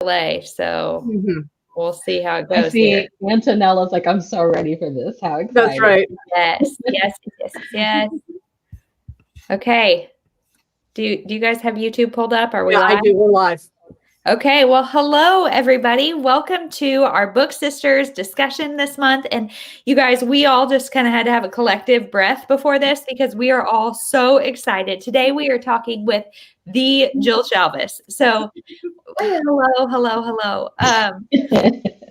play. So we'll see how it I goes see here. Antonella's like, I'm so ready for this. How excited. That's right. Yes. Okay. Do you guys have YouTube pulled up? Are we live? I do. We're live. Okay, well, hello, everybody. Welcome to our Book Sisters discussion this month. And you guys, we all just kind of had to have a collective breath before this because we are all so excited. Today, we are talking with the Jill Shalvis. So hello.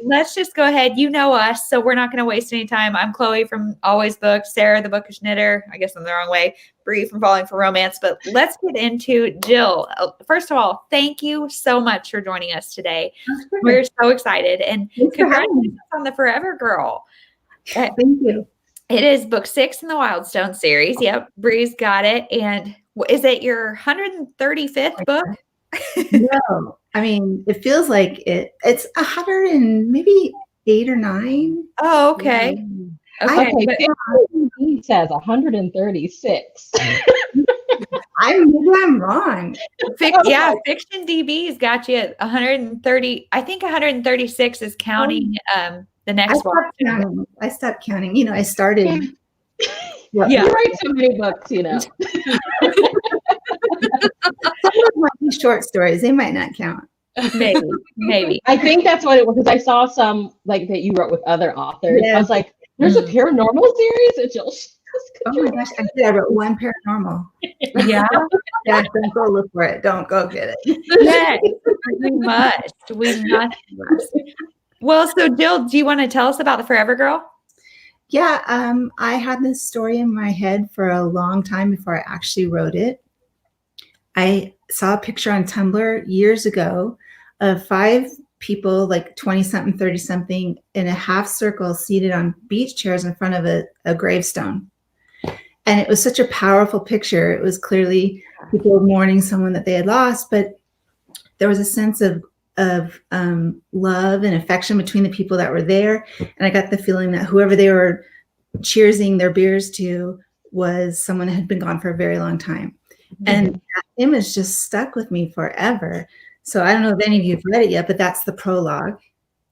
Let's just go ahead. You know us, so we're not going to waste any time. I'm Chloe from Always Books, Sarah, the Bookish Knitter. I guess I'm the wrong way. Bree from Falling for Romance. But let's get into Jill. First of all, thank you so much for joining us today. We're so excited. And congratulations on the Forever Girl. Thank you. It is book 6 in the Wildstown series. Yep, Bree's got it. And is it your 135th book? No, I mean, it feels like it's 100 and maybe 8 or 9. Oh, okay. Okay, he says 136. Maybe I'm wrong. Fiction DB's got you at 130. I think 136 is counting the next one. I stopped counting. You know, I started. You write so many books, you know. Some of my short stories, they might not count. Maybe. I think that's what it was, because I saw some like that you wrote with other authors. Yeah. I was like, there's a paranormal series? And Jill, oh my gosh, I did. I wrote one paranormal. Yeah. Don't go look for it. Don't go get it. Yes, we must. Well, so Jill, do you want to tell us about the Forever Girl? Yeah, I had this story in my head for a long time before I actually wrote it. I saw a picture on Tumblr years ago of 5 people, like 20-something, 30-something, in a half circle seated on beach chairs in front of a gravestone. And it was such a powerful picture. It was clearly people mourning someone that they had lost, but there was a sense of love and affection between the people that were there. And I got the feeling that whoever they were cheersing their beers to was someone that had been gone for a very long time. And that image just stuck with me forever. So I don't know if any of you have read it yet, but that's the prologue.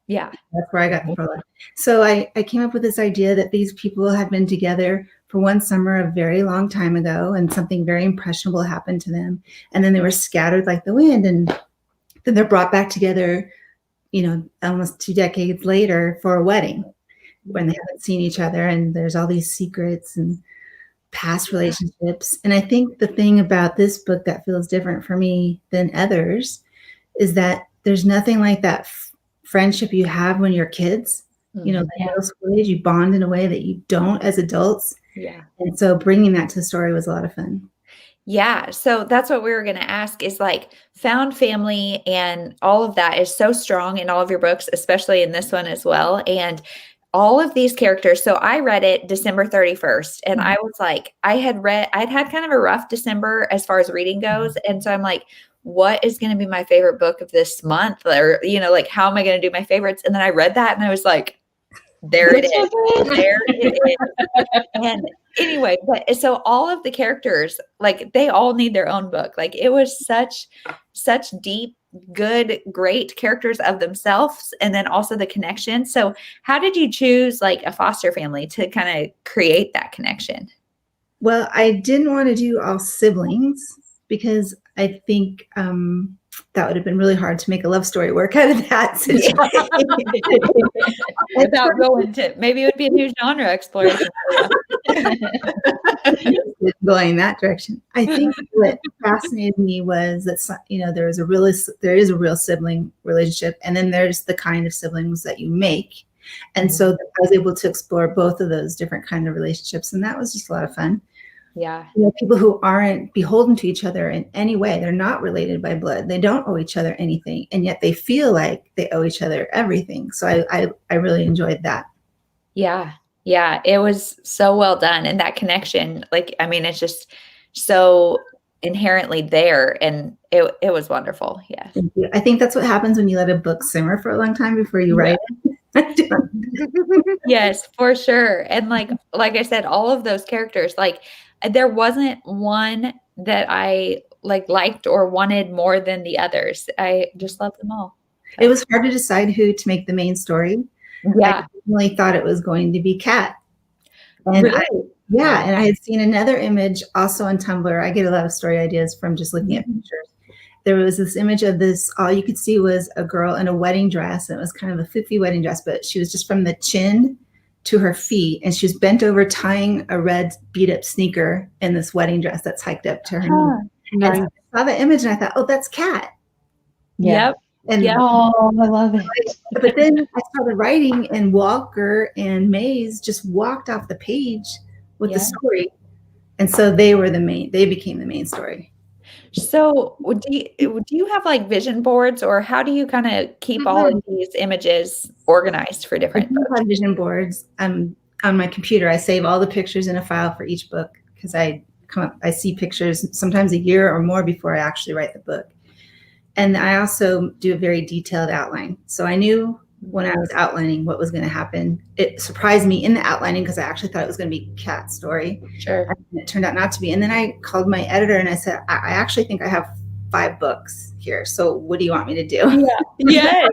Yeah. That's where I got the prologue. So I came up with this idea that these people had been together for one summer a very long time ago, and something very impressionable happened to them. And then they were scattered like the wind, and then they're brought back together, you know, almost 2 decades later for a wedding when they haven't seen each other. And there's all these secrets and past relationships. And I think the thing about this book that feels different for me than others is that there's nothing like that friendship you have when you're kids. You know, the middle school age, you bond in a way that you don't as adults. Yeah. And so bringing that to the story was a lot of fun. Yeah. So that's what we were going to ask is like found family and all of that is so strong in all of your books, especially in this one as well. And all of these characters. So I read it December 31st and I was like, I'd had kind of a rough December as far as reading goes. And so I'm like, what is going to be my favorite book of this month? Or, you know, like, how am I going to do my favorites? And then I read that and I was like, there it is. There it is. And anyway, but so all of the characters, like they all need their own book. Like it was such deep, good, great characters of themselves. And then also the connection. So how did you choose like a foster family to kind of create that connection? Well, I didn't want to do all siblings because I think that would have been really hard to make a love story work out of that situation. Without going to, maybe it would be a new genre exploration. Going that direction. I think what fascinated me was that, you know, there is a real sibling relationship, and then there's the kind of siblings that you make. And so I was able to explore both of those different kind of relationships, and that was just a lot of fun. Yeah. You know, people who aren't beholden to each other in any way, they're not related by blood. They don't owe each other anything. And yet they feel like they owe each other everything. So I really enjoyed that. Yeah. Yeah. It was so well done. And that connection, like, I mean, it's just so inherently there. And it was wonderful. Yeah. I think that's what happens when you let a book simmer for a long time before you write it. Yes, for sure. And like I said, all of those characters, like there wasn't one that I liked or wanted more than the others. I just loved them all. It was hard to decide who to make the main story. Yeah. I really thought it was going to be Kat. And Really? and I had seen another image also on Tumblr. I get a lot of story ideas from just looking at pictures. There was this image of this, all you could see was a girl in a wedding dress. And it was kind of a fiffy wedding dress, but she was just from the chin to her feet. And she was bent over tying a red beat up sneaker in this wedding dress that's hiked up to her knee. Nice. And so I saw the image and I thought, oh, that's Kat. Yep. And Oh, I love it. but then I started writing, and Walker and Maze just walked off the page with the story, and so they became the main story. So do you have like vision boards, or how do you kind of keep all of these images organized for different I do have vision boards. On my computer, I save all the pictures in a file for each book, because I see pictures sometimes a year or more before I actually write the book. And I also do a very detailed outline. So I knew when I was outlining what was going to happen. It surprised me in the outlining because I actually thought it was going to be Kat's story. Sure. And it turned out not to be. And then I called my editor and I said, I actually think I have 5 books here. So what do you want me to do? Yeah.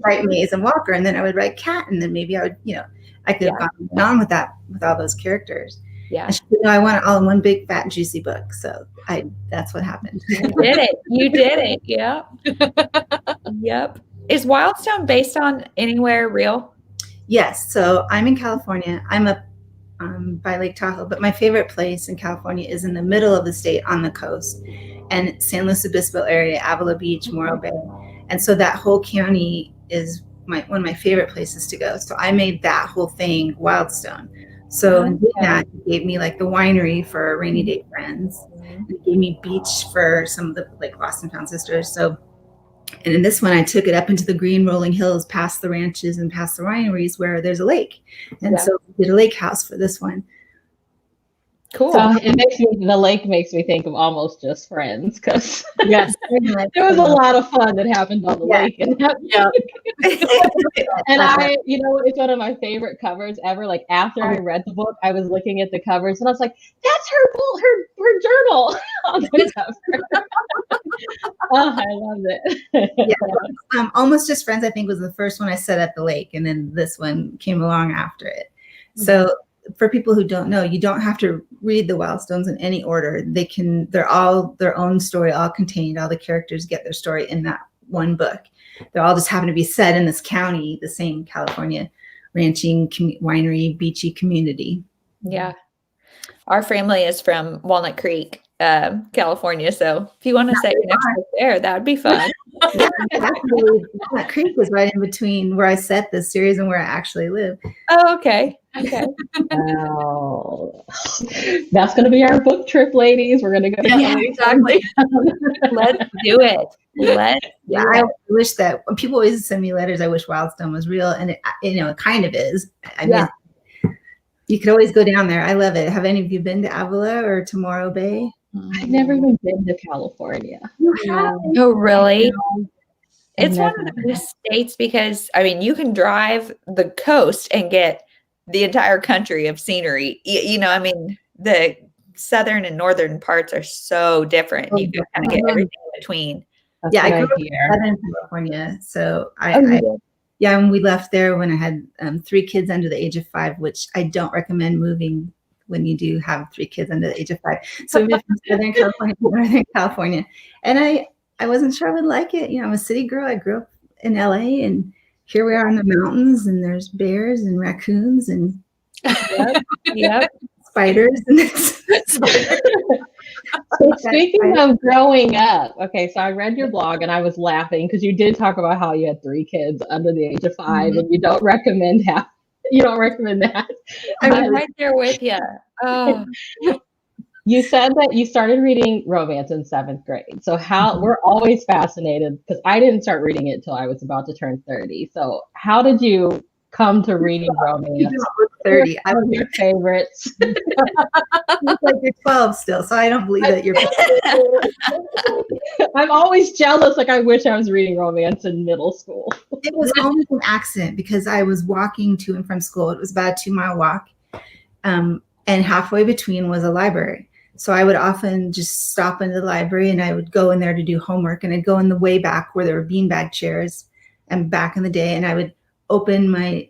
Write Maze and Walker, and then I would write Kat, and then maybe I would, I could have gone on with that, with all those characters. Yeah. And she said, no, I want it all in one big fat juicy book. So that's what happened. You did it. Yep. Yep. Is Wildstown based on anywhere real? Yes. So I'm in California. I'm up by Lake Tahoe, but my favorite place in California is in the middle of the state on the coast, and San Luis Obispo area, Avila Beach, Morro Bay. And so that whole county is one of my favorite places to go. So I made that whole thing Wildstone. So that gave me like the winery for Rainy Day Friends. It gave me beach for some of the like Lost and Found Sisters. So, and in this one, I took it up into the green rolling hills, past the ranches and past the wineries where there's a lake. And so we did a lake house for this one. Cool. So the lake makes me think of Almost Just Friends, because there was a lot of fun that happened on the lake. And I, it's one of my favorite covers ever. Like after I read the book, I was looking at the covers and I was like, that's her journal on the cover. Oh, I love it. Almost Just Friends, I think, was the first one I set at the lake, and then this one came along after it. So for people who don't know, you don't have to read the Wildstones in any order. They're all their own story, all contained. All the characters get their story in that one book. They all just happen to be set in this county, the same California ranching, winery, beachy community. Yeah. Our family is from Walnut Creek, California. So if you want to set your next book there, that would be fun. Actually, Walnut Creek was right in between where I set this series and where I actually live. Oh, okay. Okay. Wow. That's going to be our book trip, ladies. We're going to go. Yeah, exactly. Let's do it. I wish that when people always send me letters, I wish Wildstone was real. And it kind of is. I mean, you could always go down there. I love it. Have any of you been to Avila or to Morro Bay? I've never even been to California. You have? Oh, really? It's one of the best states because, I mean, you can drive the coast and get the entire country of scenery. I mean, the southern and northern parts are so different. You can kind of get everything in between. I grew up in Southern California. So when we left there when I had 3 kids under the age of 5, which I don't recommend moving when you do have 3 kids under the age of 5. So we moved from Southern California to Northern California. And I wasn't sure I would like it. I'm a city girl. I grew up in LA, and here we are in the mountains, and there's bears and raccoons and spiders. So speaking of growing up, so I read your blog and I was laughing because you did talk about how you had 3 kids under the age of 5, and you don't recommend that. I'm right there with you. Oh. You said that you started reading romance in 7th grade. So we're always fascinated because I didn't start reading it until I was about to turn 30. So how did you come to reading romance? You don't look 30. I was your favorites. You look like you're 12 still, so I don't believe that you're. I'm always jealous. Like I wish I was reading romance in middle school. It was almost an accident because I was walking to and from school. It was about a 2-mile walk, and halfway between was a library. So I would often just stop into the library and I would go in there to do homework, and I'd go in the way back where there were beanbag chairs and back in the day, and I would open my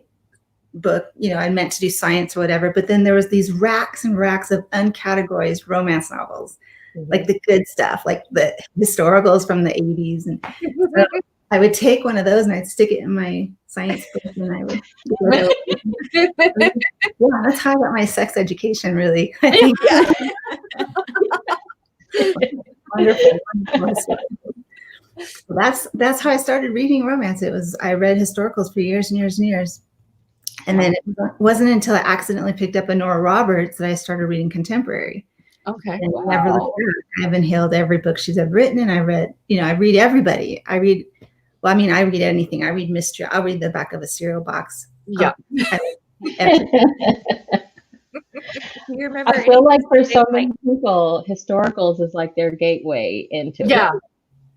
book, I meant to do science or whatever, but then there was these racks and racks of uncategorized romance novels, like the good stuff, like the historicals from the 80s. And so I would take one of those and I'd stick it in my science book, and I would yeah, that's how I got my sex education, really. I think. Wonderful, wonderful. That's how I started reading romance. I read historicals for years and years and years. And then it wasn't until I accidentally picked up a Nora Roberts that I started reading contemporary. Okay. And never looked back. I've inhaled every book she's ever written, and I read everybody. I read anything. I read mystery. I'll read the back of a cereal box. Yeah. You remember? I feel like for so many people, historicals is like their gateway into Yeah.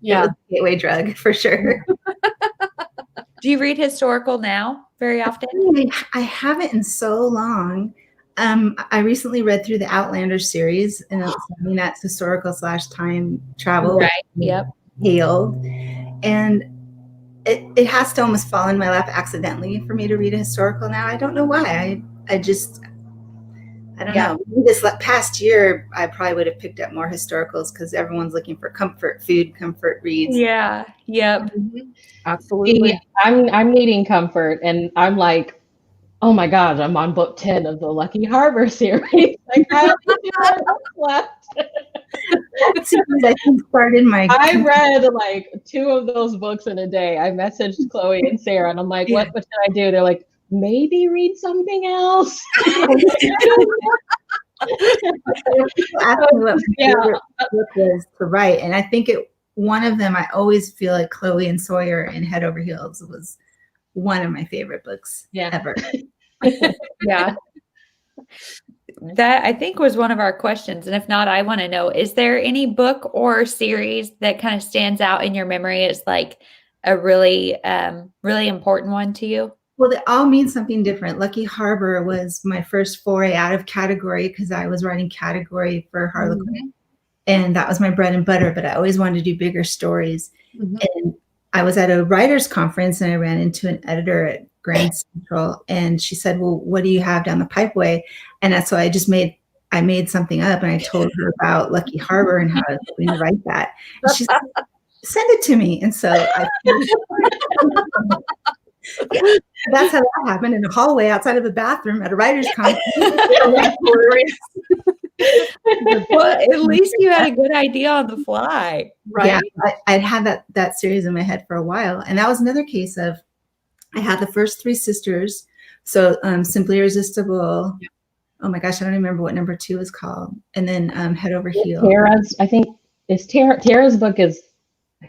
Yeah. Gateway drug for sure. Do you read historical now very often? I haven't in so long. I recently read through the Outlander series, and that's historical / time travel. Right. Yep. Hailed. And it has to almost fall in my lap accidentally for me to read a historical now. I don't know why. I don't know. This past year, I probably would have picked up more historicals because everyone's looking for comfort reads. Yeah. Yep. Absolutely. I'm needing comfort, and I'm like, oh my gosh, I'm on book 10 of the Lucky Harbor series. Like, I have 2 books left. That series, I think, started my. I read like 2 of those books in a day. I messaged Chloe and Sarah, and I'm like, what should I do? They're like, maybe read something else. People ask me what my favorite book was to write, and I think one of them, I always feel like Chloe and Sawyer and Head Over Heels was one of my favorite books ever. Yeah. That I think was one of our questions. And if not, I want to know, is there any book or series that kind of stands out in your memory as like a really, really important one to you? Well, they all mean something different. Lucky Harbor was my first foray out of category because I was writing category for Harlequin. And that was my bread and butter, but I always wanted to do bigger stories. And I was at a writer's conference and I ran into an editor at Grand Central, and she said, well, what do you have down the pipeway? And so I made something up, and I told her about Lucky Harbor and how I was going to write that. And she said, send it to me. And so that's how that happened, in a hallway outside of a bathroom at a writer's conference. Well, at least you had a good idea on the fly, right? Yeah, I'd had that series in my head for a while, and that was another case of I had the first 3 sisters, so Simply Irresistible. Yeah. Oh my gosh, I don't remember what number 2 is called, and then Head Over Heels. Tara's, I think, Tara's book is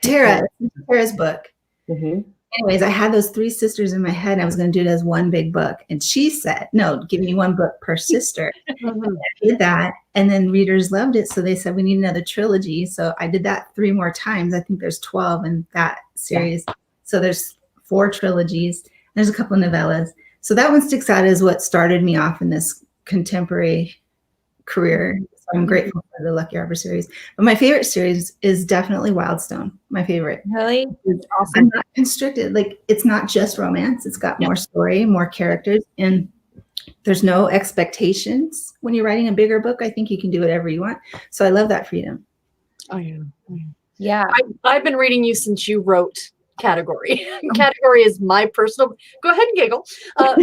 Tara's book. Mm-hmm. Anyways, I had those 3 sisters in my head, and I was going to do it as one big book. And she said, no, give me 1 book per sister. I did that. And then readers loved it. So they said, we need another trilogy. So I did that 3 more times. I think there's 12 in that series. Yeah. So there's 4 trilogies. There's a couple of novellas. So that one sticks out as what started me off in this contemporary career. So I'm grateful for the Lucky Harbor series. But my favorite series is definitely Wildstown. My favorite. Really? Awesome. I'm not constricted. Like, it's not just romance. It's got more story, more characters, and there's no expectations. When you're writing a bigger book, I think you can do whatever you want. So I love that freedom. Oh, yeah. Yeah. I've been reading you since you wrote Category. Category is my personal. Go ahead and giggle. I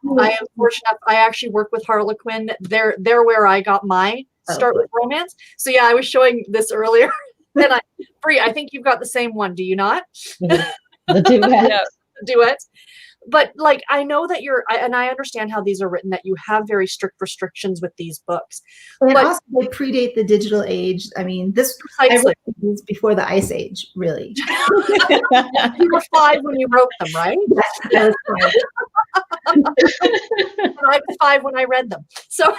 am fortunate. I actually work with Harlequin. They're where I got my start with romance. So yeah, I was showing this earlier. And Bree, I think you've got the same one. Do you not? The duet. Yeah, duet. But like, I know that and I understand how these are written, that you have very strict restrictions with these books. And also they predate the digital age. I mean, I wrote these before the Ice Age, really. You were 5 when you wrote them, right? Yes, I was 5. And I was 5 when I read them. So,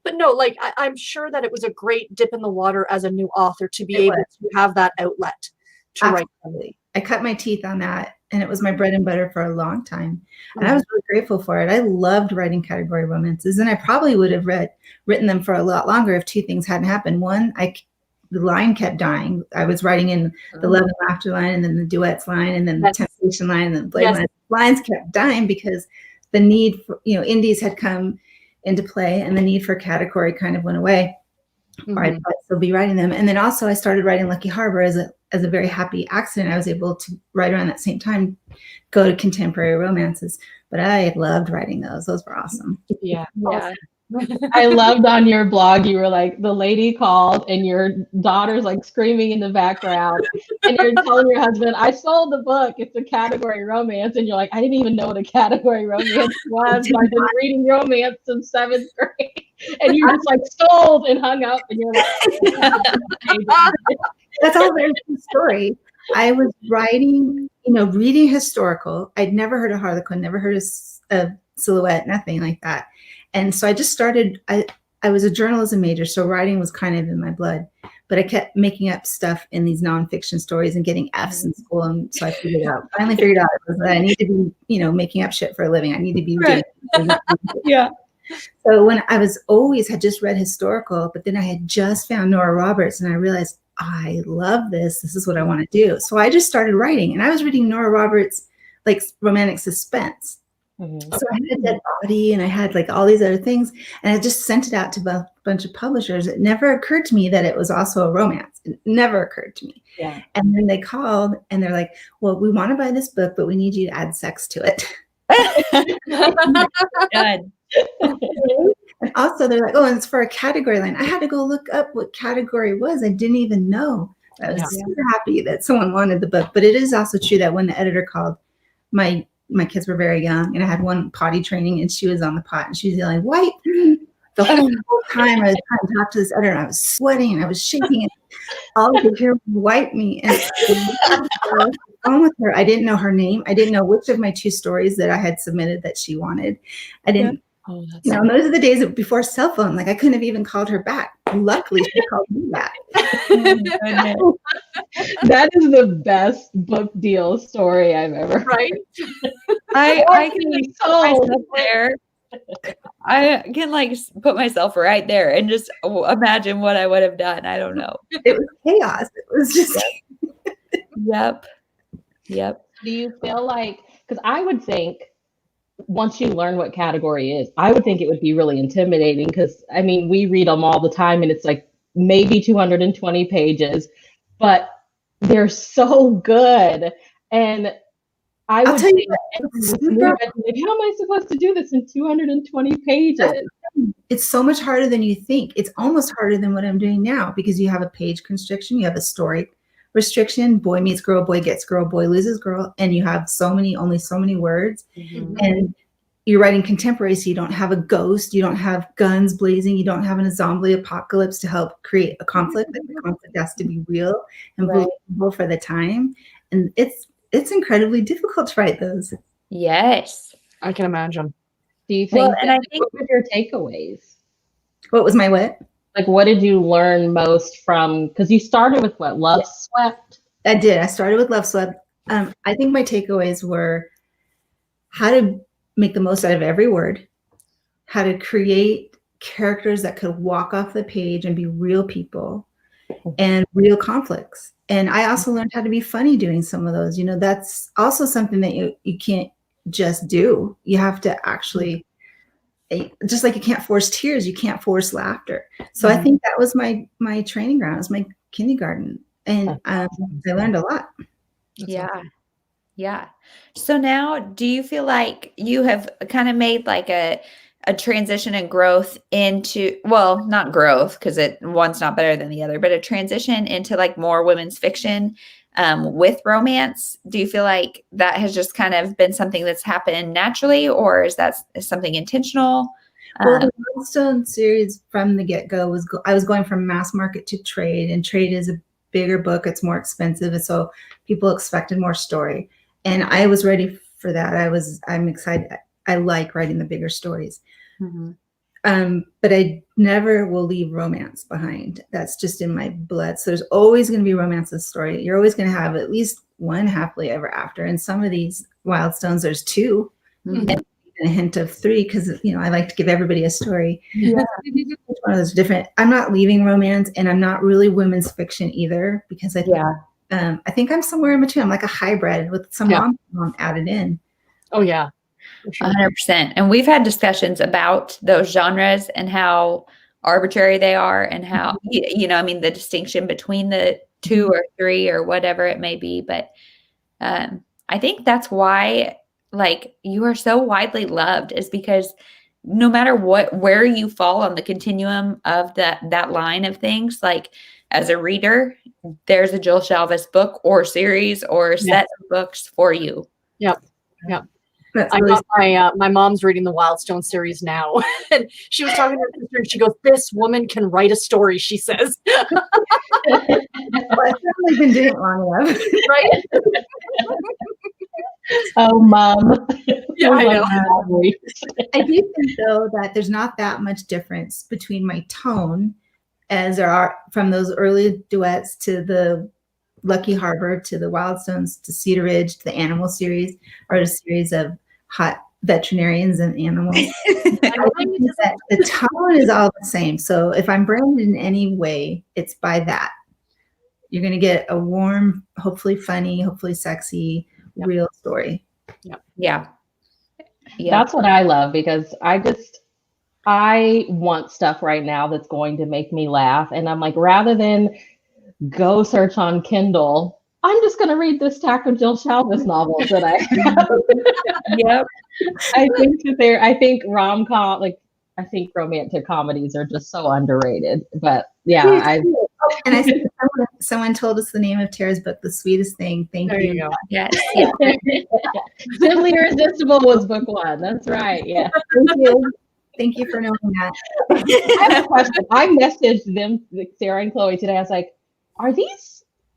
but no, like, I'm sure that it was a great dip in the water as a new author to be able to have that outlet to write. I cut my teeth on that and it was my bread and butter for a long time. And I was really grateful for it. I loved writing category romances, and I probably would have written them for a lot longer if two things hadn't happened. One, the line kept dying. I was writing in the love and laughter line, and then the duets line, and then the temptation line, and then the blade line. Lines kept dying because the need for, indies had come into play, and the need for category kind of went away. Or I'd still be writing them. And then also I started writing Lucky Harbor as a very happy accident. I was able to, right around that same time, go to contemporary romances. But I loved writing those. Those were awesome. Yeah. Yeah. I loved on your blog, you were like, the lady called and your daughter's like screaming in the background, and you're telling your husband, I sold the book, it's a category romance, and you're like, I didn't even know what a category romance was. I've been reading romance since 7th grade, and you just like sold and hung up, and you're like, that's all there's in the story. I was writing, reading historical. I'd never heard of Harlequin, never heard of Silhouette, nothing like that. And so I just started, I was a journalism major, so writing was kind of in my blood, but I kept making up stuff in these nonfiction stories and getting Fs in school. And so I finally figured out that I need to be, making up shit for a living. I need to be doing Yeah. So when I had just read historical, but then I had just found Nora Roberts, and I realized I love this. This is what I want to do. So I just started writing, and I was reading Nora Roberts, like romantic suspense. So I had a dead body, and I had like all these other things, and I just sent it out to a bunch of publishers. It never occurred to me that it was also a romance. It never occurred to me. Yeah. And then they called, and they're like, well, we want to buy this book, but we need you to add sex to it. Done. And also they're like, oh, and it's for a category line. I had to go look up what category was. I didn't even know. I was super happy that someone wanted the book. But it is also true that when the editor called, my kids were very young, and I had one potty training, and she was on the pot, and she was yelling, "Wipe me!" The whole time I was trying to talk to this editor, and I was sweating, and I was shaking, and all I could hear was "wipe me." And on with her, I didn't know her name. I didn't know which of my 2 stories that I had submitted that she wanted. I didn't. Oh, that's and those are the days before cell phone. Like I couldn't have even called her back. Luckily, she called me back. That is the best book deal story I've ever heard. Right? I can put myself there. I can like put myself right there and just imagine what I would have done. I don't know. It was chaos. It was just. Yep. Do you feel like, because I would think once you learn what category is, I would think it would be really intimidating, because I mean, we read them all the time, and it's like maybe 220 pages, but they're so good. And I would say, how am I supposed to do this in 220 pages? It's so much harder than you think. It's almost harder than what I'm doing now, because you have a page constriction, you have a story restriction, boy meets girl, boy gets girl, boy loses girl, and you have only so many words. And you're writing contemporary, so you don't have a ghost, you don't have guns blazing, you don't have an zombie apocalypse to help create a conflict. Like the conflict has to be real and believable for the time. And it's incredibly difficult to write those. Yes. I can imagine. Do you think, and I think, what were your takeaways? What was my what? Like, what did you learn most from, because you started with what, Love Swept? I did. I started with Love Swept. I think my takeaways were how to make the most out of every word, how to create characters that could walk off the page and be real people and real conflicts. And I also learned how to be funny doing some of those. That's also something that you can't just do. You have to actually, just like you can't force tears, you can't force laughter. So I think that was my training ground. It was my kindergarten. And I learned a lot. Yeah. So now, do you feel like you have kind of made like a transition and growth into, well, not growth, because one's not better than the other, but a transition into like more women's fiction with romance? Do you feel like that has just kind of been something that's happened naturally, or is that something intentional? Well, the Wildstown series from the get-go I was going from mass market to trade, and trade is a bigger book. It's more expensive. And so people expected more story. And I was ready for that. I'm excited. I like writing the bigger stories. But I never will leave romance behind. That's just in my blood. So there's always going to be romance in the story. You're always going to have at least one happily ever after. And some of these Wildstones, there's two, Mhm. and a hint of three, because I like to give everybody a story. Yeah. Each one of those different. I'm not leaving romance, and I'm not really women's fiction either, because I think I'm somewhere in between. I'm like a hybrid with some mom added in. Oh yeah. For sure. 100%. And we've had discussions about those genres and how arbitrary they are, and how, the distinction between the two or three or whatever it may be. But I think that's why, like, you are so widely loved, is because no matter where you fall on the continuum of that line of things, like, as a reader, there's a Jill Shalvis book or series or set of books for you. Yep. I got my mom's reading the Wildstone series now, and she was talking to her sister, and she goes, "This woman can write a story," she says. Well, I've certainly been doing it long enough, right? Oh, Mom. Yeah, I know. I do think, though, that there's not that much difference between my tone, as there are from those early duets to the Lucky Harbor to the Wildstones to Cedar Ridge to the Animal series, or a series of hot veterinarians and animals. I think that the tone is all the same. So if I'm branded in any way, it's by that. You're going to get a warm, hopefully funny, hopefully sexy, real story. Yeah. That's what I love, because I want stuff right now that's going to make me laugh. And I'm like, rather than go search on Kindle, I'm just going to read this stack of Jill Shalvis novels that I have. Yep. I think rom-com, I think romantic comedies are just so underrated. But yeah, and I think someone told us the name of Tara's book, The Sweetest Thing. Thank you. Go. Yes. Simply Irresistible was book one. That's right. Yeah. Thank you. Thank you for knowing that. I have a question. I messaged them, Sarah and Chloe, today. I was like, are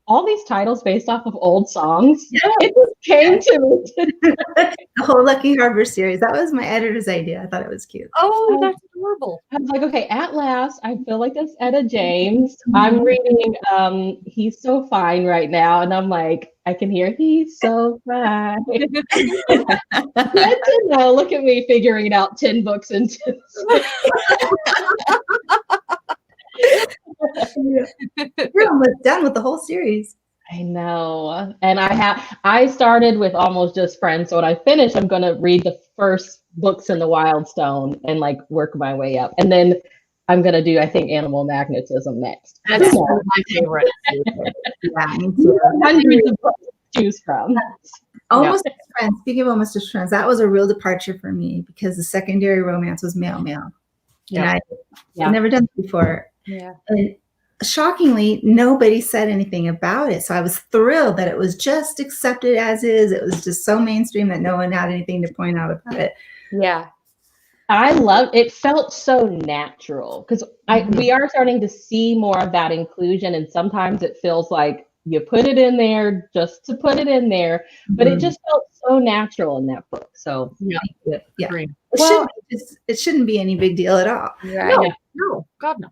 all these titles based off of old songs? Yeah. It just came to me. The whole Lucky Harbor series. That was my editor's idea. I thought it was cute. Oh, that's adorable. I was like, okay, at last, I feel like that's Etta James. I'm reading He's So Fine right now, and I'm like, I can hear He's So Fine. Look at me figuring it out 10 books into We're almost done with the whole series. I know. And I started with almost just friends. So when I finish, I'm going to read the first books in the Wildstone and work my way up. And then I'm going to do, I think, Animal Magnetism next. That's one of my favorites. Yeah, me too. Hundreds of books to choose from. Almost as Friends. Speaking of Almost as Friends, that was a real departure for me, because the secondary romance was male. Yeah. And I've never done it before. Yeah. And shockingly, nobody said anything about it. So I was thrilled that it was just accepted as is. It was just so mainstream that no one had anything to point out about it. Yeah. I love it. Felt so natural, because we are starting to see more of that inclusion, and sometimes it feels like you put it in there just to put it in there, but it just felt so natural in that book. So yeah. It shouldn't be any big deal at all. Right. No, God no.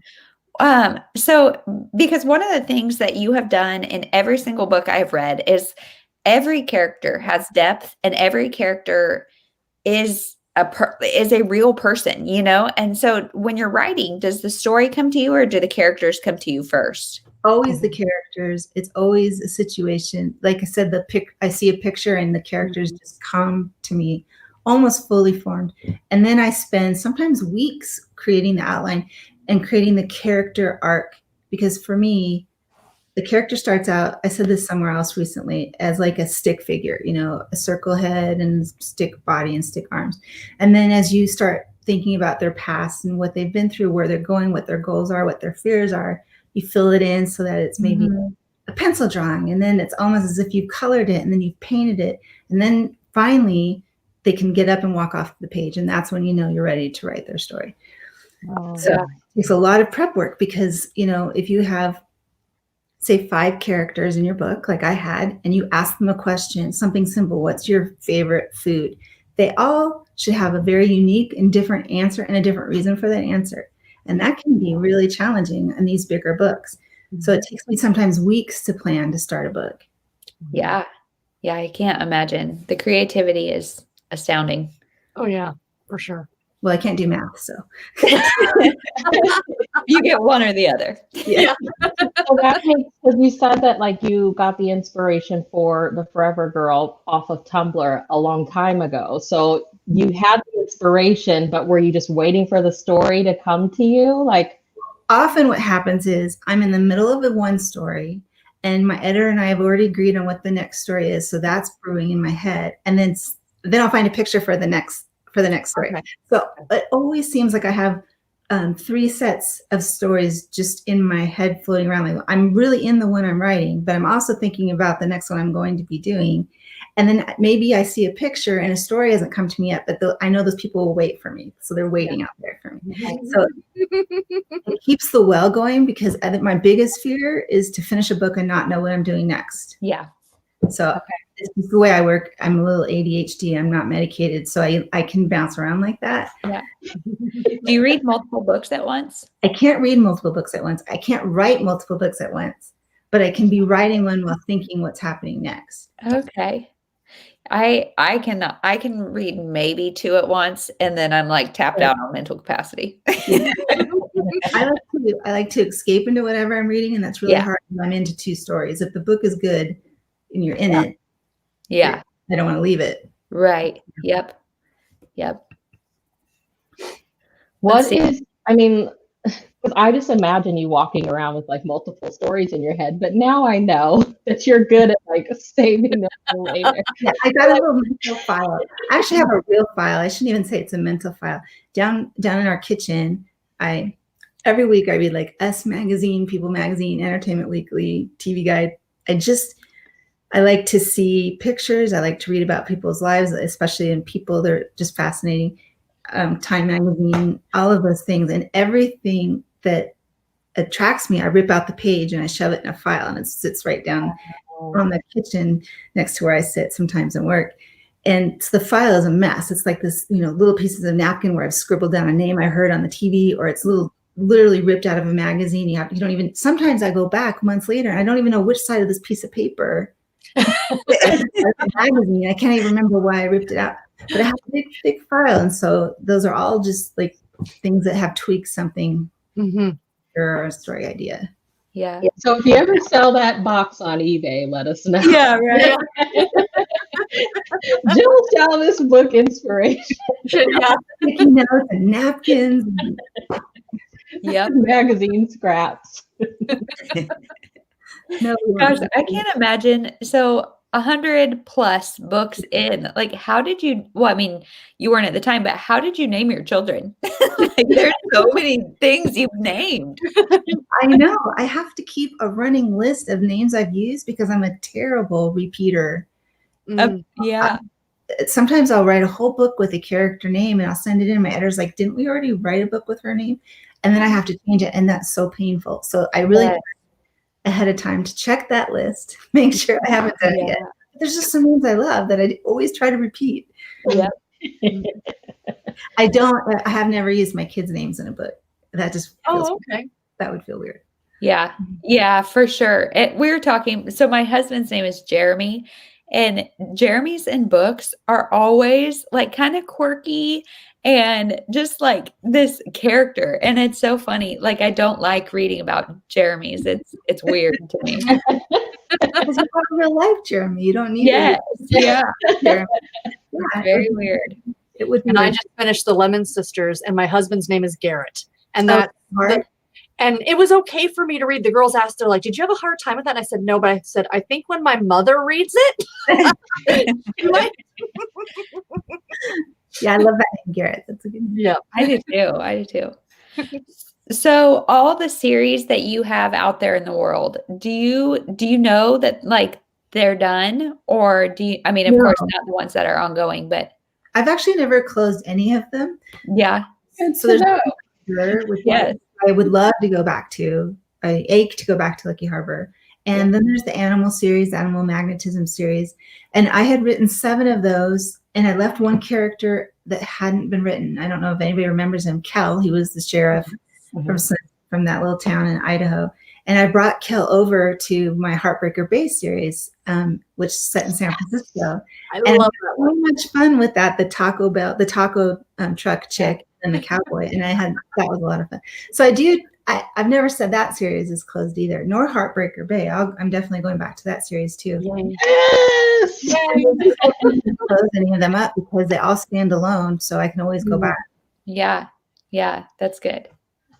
So because one of the things that you have done in every single book I've read is every character has depth, and every character is a real person, And so when you're writing, does the story come to you, or do the characters come to you first? Always the characters. It's always a situation. Like I said, I see a picture and the characters just come to me almost fully formed. And then I spend sometimes weeks creating the outline and creating the character arc, because for me, the character starts out, I said this somewhere else recently, as like a stick figure, a circle head and stick body and stick arms. And then as you start thinking about their past and what they've been through, where they're going, what their goals are, what their fears are, you fill it in so that it's maybe a pencil drawing. And then it's almost as if you colored it and then you've painted it. And then finally they can get up and walk off the page. And that's when you're ready to write their story. So it takes a lot of prep work, because, if you have, say, 5 characters in your book, like I had, and you ask them a question, something simple, what's your favorite food? They all should have a very unique and different answer, and a different reason for that answer. And that can be really challenging in these bigger books. So it takes me sometimes weeks to plan to start a book. Yeah. Yeah, I can't imagine. The creativity is astounding. Oh yeah, for sure. Well, I can't do math, so You get one or the other. yeah. So that makes, because you said that like you got the inspiration for the Forever Girl off of Tumblr a long time ago. So you had the inspiration, but were you just waiting for the story to come to you? Like, Often what happens is I'm in the middle of one story and my editor and I have already agreed on what the next story is. So that's brewing in my head. And then I'll find a picture for the next story. Okay. So it always seems like I have 3 sets of stories just in my head floating around. Like I'm really in the one I'm writing, but I'm also thinking about the next one I'm going to be doing. And then maybe I see a picture and a story hasn't come to me yet, but I know those people will wait for me. So they're waiting out there for me. So it keeps the well going, because I think my biggest fear is to finish a book and not know what I'm doing next. Yeah. So it's the way I work. I'm a little ADHD. I'm not medicated. So I can bounce around like that. Yeah. Do you read multiple books at once? I can't read multiple books at once. I can't write multiple books at once, but I can be writing one while thinking what's happening next. Okay. I can read maybe 2 at once, and then I'm like tapped out on mental capacity. I like to escape into whatever I'm reading, and that's really Yeah. hard when I'm into 2 stories. If the book is good and you're in it, Yeah. I don't want to leave it. Right. Yep. what see. is, I mean, because I just imagine you walking around with like multiple stories in your head, but now I know that you're good at like saving them for later. Yeah, I got a little mental file. I actually have a real file. I shouldn't even say it's a mental file. Down in our kitchen, every week I read like Us Magazine, People Magazine, Entertainment Weekly, TV Guide. I like to see pictures. I like to read about people's lives, especially in people. They're just fascinating. Time Magazine, all of those things, and everything that attracts me, I rip out the page and I shove it in a file, and it sits right down on the kitchen next to where I sit sometimes and work. And so the file is a mess. It's like this, little pieces of napkin where I've scribbled down a name I heard on the TV, or it's literally ripped out of a magazine. You don't even, sometimes I go back months later and I don't even know which side of this piece of paper magazine. I can't even remember why I ripped it out, but I have a big file. And so those are all just like things that have tweaked something or a story idea. Yeah. So if you ever sell that box on eBay, let us know. Yeah. Right. Jill Shalvis book inspiration. Yeah. Sticky notes and napkins. Yep. Magazine scraps. No, Gosh, I can't imagine. So 100+ books in, like, how did you, well, I mean, you weren't at the time, but how did you name your children? Like, there's so many things you've named. I know. I have to keep a running list of names I've used because I'm a terrible repeater. Yeah. Sometimes I'll write a whole book with a character name and I'll send it in. My editor's like, didn't we already write a book with her name? And then I have to change it. And that's so painful. So I really ahead of time to check that list, make sure I haven't done it yet. But there's just some names I love that I always try to repeat. Yeah. I have never used my kids' names in a book. That just feels okay. That would feel weird. Yeah. Yeah, for sure. We were talking, so my husband's name is Jeremy, and Jeremy's in books are always like kind of quirky and just like this character. And it's so funny. Like, I don't like reading about Jeremy's. It's weird to me. Because you have real life, Jeremy. You don't need Yes. Yeah. Jeremy. It's very weird. It would be And I just finished the Lemon Sisters, and my husband's name is Garrett. And and it was okay for me to read. The girls asked, they're like, did you have a hard time with that? And I said, no, but I said, I think when my mother reads it. Yeah, I love that name, Garrett. That's a good name. Yeah. I do too. So all the series that you have out there in the world, do you know that like they're done, or do you, I mean, of course not the ones that are ongoing, but I've actually never closed any of them. yeah. So there's I would love to go back to. I ache to go back to Lucky Harbor. And then there's the animal series, Animal Magnetism series. And I had written 7 of those, and I left one character that hadn't been written. I don't know if anybody remembers him, Kel. He was the sheriff from that little town in Idaho. And I brought Kel over to my Heartbreaker Bay series, which is set in San Francisco. I And love I had so much fun with that. The taco truck chick and the cowboy. And that was a lot of fun. So I've never said that series is closed either, nor Heartbreaker Bay. I'm definitely going back to that series too. Yes. I don't close any of them up because they all stand alone, so I can always go back. Yeah. Yeah. That's good.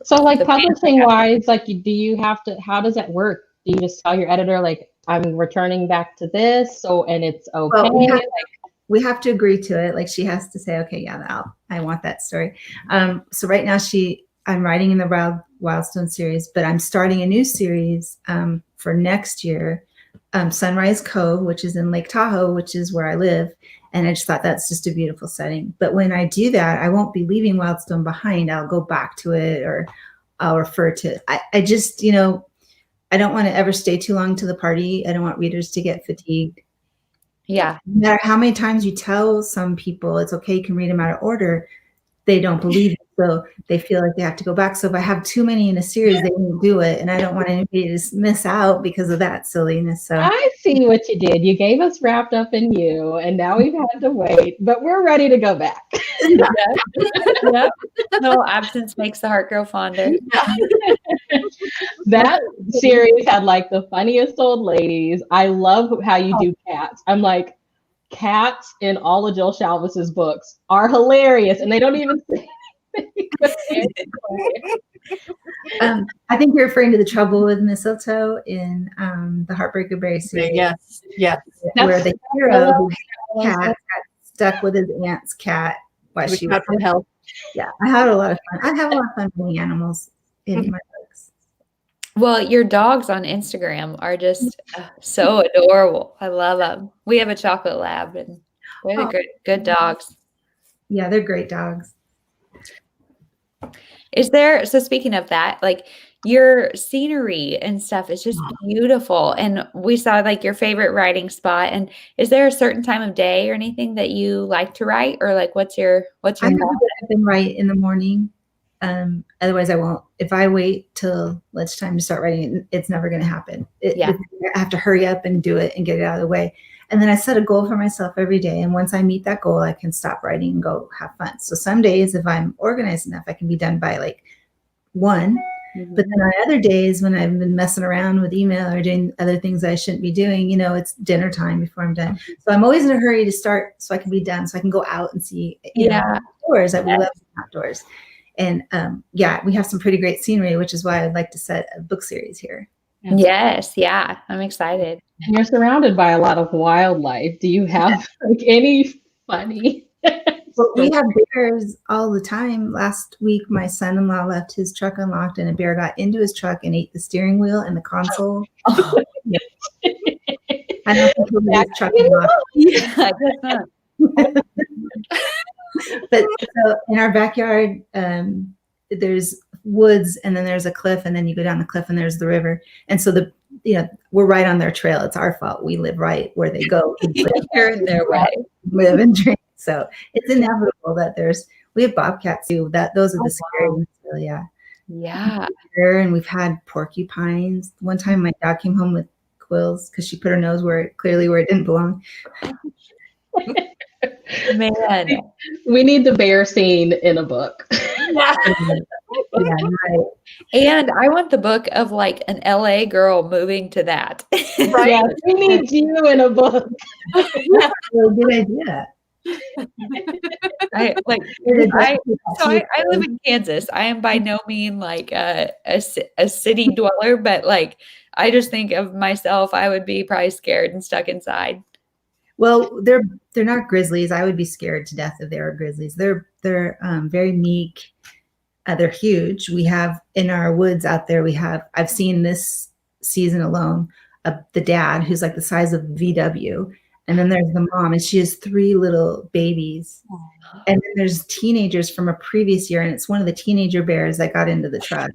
So like publishing wise, like do you have to, how does that work? Do you just tell your editor like I'm returning back to this, and it's okay? Well, we have to agree to it. Like she has to say, okay, yeah, I want that story. So right now I'm writing in the Wildstown series, but I'm starting a new series for next year, Sunrise Cove, which is in Lake Tahoe, which is where I live. And I just thought that's just a beautiful setting. But when I do that, I won't be leaving Wildstone behind. I'll go back to it, or I'll refer to it. I just, I don't want to ever stay too long to the party. I don't want readers to get fatigued. Yeah. No matter how many times you tell some people it's okay, you can read them out of order, they don't believe it. So they feel like they have to go back. So if I have too many in a series, they won't do it. And I don't want anybody to miss out because of that silliness. So I see what you did. You gave us Wrapped Up in You, and now we've had to wait, but we're ready to go back. Yep. No, absence makes the heart grow fonder. That series had like the funniest old ladies. I love how you do cats. I'm like, cats in all of Jill Shalvis's books are hilarious, and they don't even say I think you're referring to The Trouble with Mistletoe in the Heartbreaker Berry series. Yes. Where the hero who had cat got stuck with his aunt's cat while she was from hell. Yeah, I had a lot of fun. I have a lot of fun with animals in my books. Well, your dogs on Instagram are just so adorable. I love them. We have a chocolate lab, and they're good dogs. Yeah, they're great dogs. So speaking of that, like your scenery and stuff is just beautiful. And we saw like your favorite writing spot. And is there a certain time of day or anything that you like to write, or like what's your I never get up and write in the morning. Otherwise I won't. If I wait till lunchtime to start writing, it's never going to happen. I have to hurry up and do it and get it out of the way. And then I set a goal for myself every day. And once I meet that goal, I can stop writing and go have fun. So some days, if I'm organized enough, I can be done by like 1. Mm-hmm. But then on other days when I've been messing around with email or doing other things I shouldn't be doing, it's dinner time before I'm done. So I'm always in a hurry to start so I can be done, so I can go out and see outdoors. We love outdoors. And we have some pretty great scenery, which is why I'd like to set a book series here. Yes. Yeah. I'm excited. And you're surrounded by a lot of wildlife. Do you have like any funny? Well, we have bears all the time. Last week, my son-in-law left his truck unlocked, and a bear got into his truck and ate the steering wheel and the console. I don't think he'll leave his truck unlocked. Yeah, that's not. But so in our backyard, there's woods, and then there's a cliff, and then you go down the cliff and there's the river. And so we're right on their trail. It's our fault. We live right where they go. You're in their way. Live and drink. So it's inevitable that we have bobcats too. Those are the scary ones. So Yeah. And we've had porcupines. One time my dog came home with quills because she put her nose where it didn't belong. Man, we need the bear scene in a book. Yeah, right. And I want the book of like an LA girl moving to that. Right? Yeah, we need you in a book. That's a good idea. I live in Kansas. I am by no means like a city dweller, but like I just think of myself, I would be probably scared and stuck inside. Well, they're not grizzlies. I would be scared to death if they were grizzlies. They're very meek. They're huge. We have in our woods out there. I've seen this season alone the dad who's like the size of VW, and then there's the mom, and she has 3 little babies, and then there's teenagers from a previous year, and it's one of the teenager bears that got into the truck.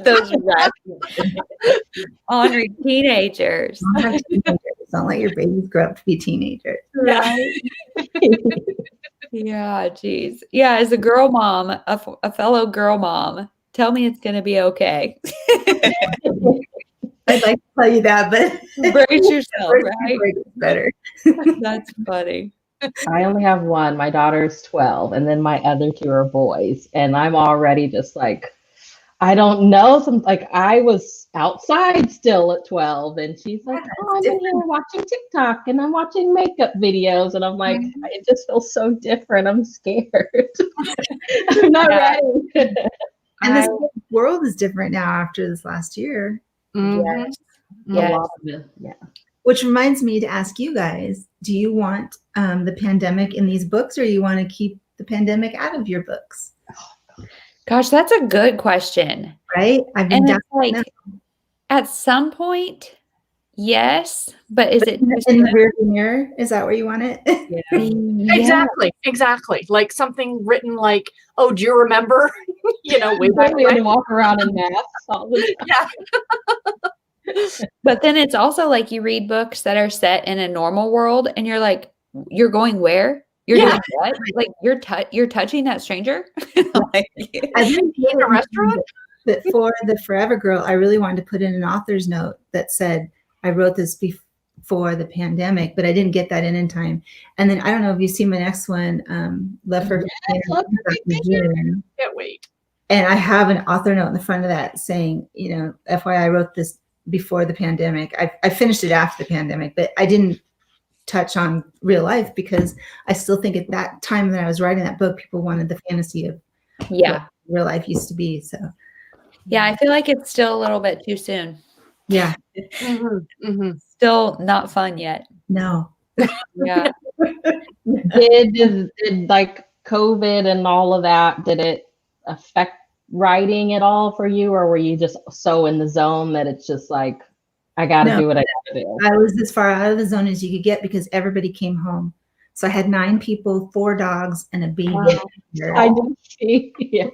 Those ornery teenagers. Don't let your babies grow up to be teenagers. Right. Yeah, geez. Yeah, as a girl mom, a fellow girl mom, Tell me it's going to be okay. I'd like to tell you that, but Brace yourself, right? it's better. That's funny. I only have one. My daughter's 12, and then my other two are boys. And I'm already just like, I don't know. I was outside still at 12, and she's like, "Oh, I'm in here watching TikTok and I'm watching makeup videos." And I'm like, it just feels so different. I'm scared. I'm not ready. And this world is different now after this last year. Yes. A lot of it, yeah. Which reminds me to ask you guys, do you want the pandemic in these books, or you want to keep the pandemic out of your books? Gosh, that's a good question. Right? I've been And down it's like, at some point, yes, but is it in the rearview mirror? Is that where you want it? Yeah. Exactly. Like something written like, "Oh, do you remember?" Way back We had to when. walk around in masks all the time. Yeah. But then it's also like you read books that are set in a normal world and you're like, you're going where? You're doing what? Like you're touching that stranger? Like, I've been in a restaurant? But for the Forever Girl, I really wanted to put in an author's note that said, I wrote this before the pandemic, but I didn't get that in time. And then I don't know if you've seen my next one, Love for Can't wait. And I have an author note in the front of that saying, FYI, I wrote this before the pandemic. I finished it after the pandemic, but I didn't touch on real life because I still think at that time that I was writing that book, people wanted the fantasy of what real life used to be. So yeah, I feel like it's still a little bit too soon. Yeah. Still not fun yet. No. Yeah. Did like COVID and all of that, did it affect writing at all for you, or were you just so in the zone that it's just like, I got to do what I got to do? I was as far out of the zone as you could get because everybody came home. So I had 9 people, 4 dogs, and a baby. Wow. I didn't see. Yeah.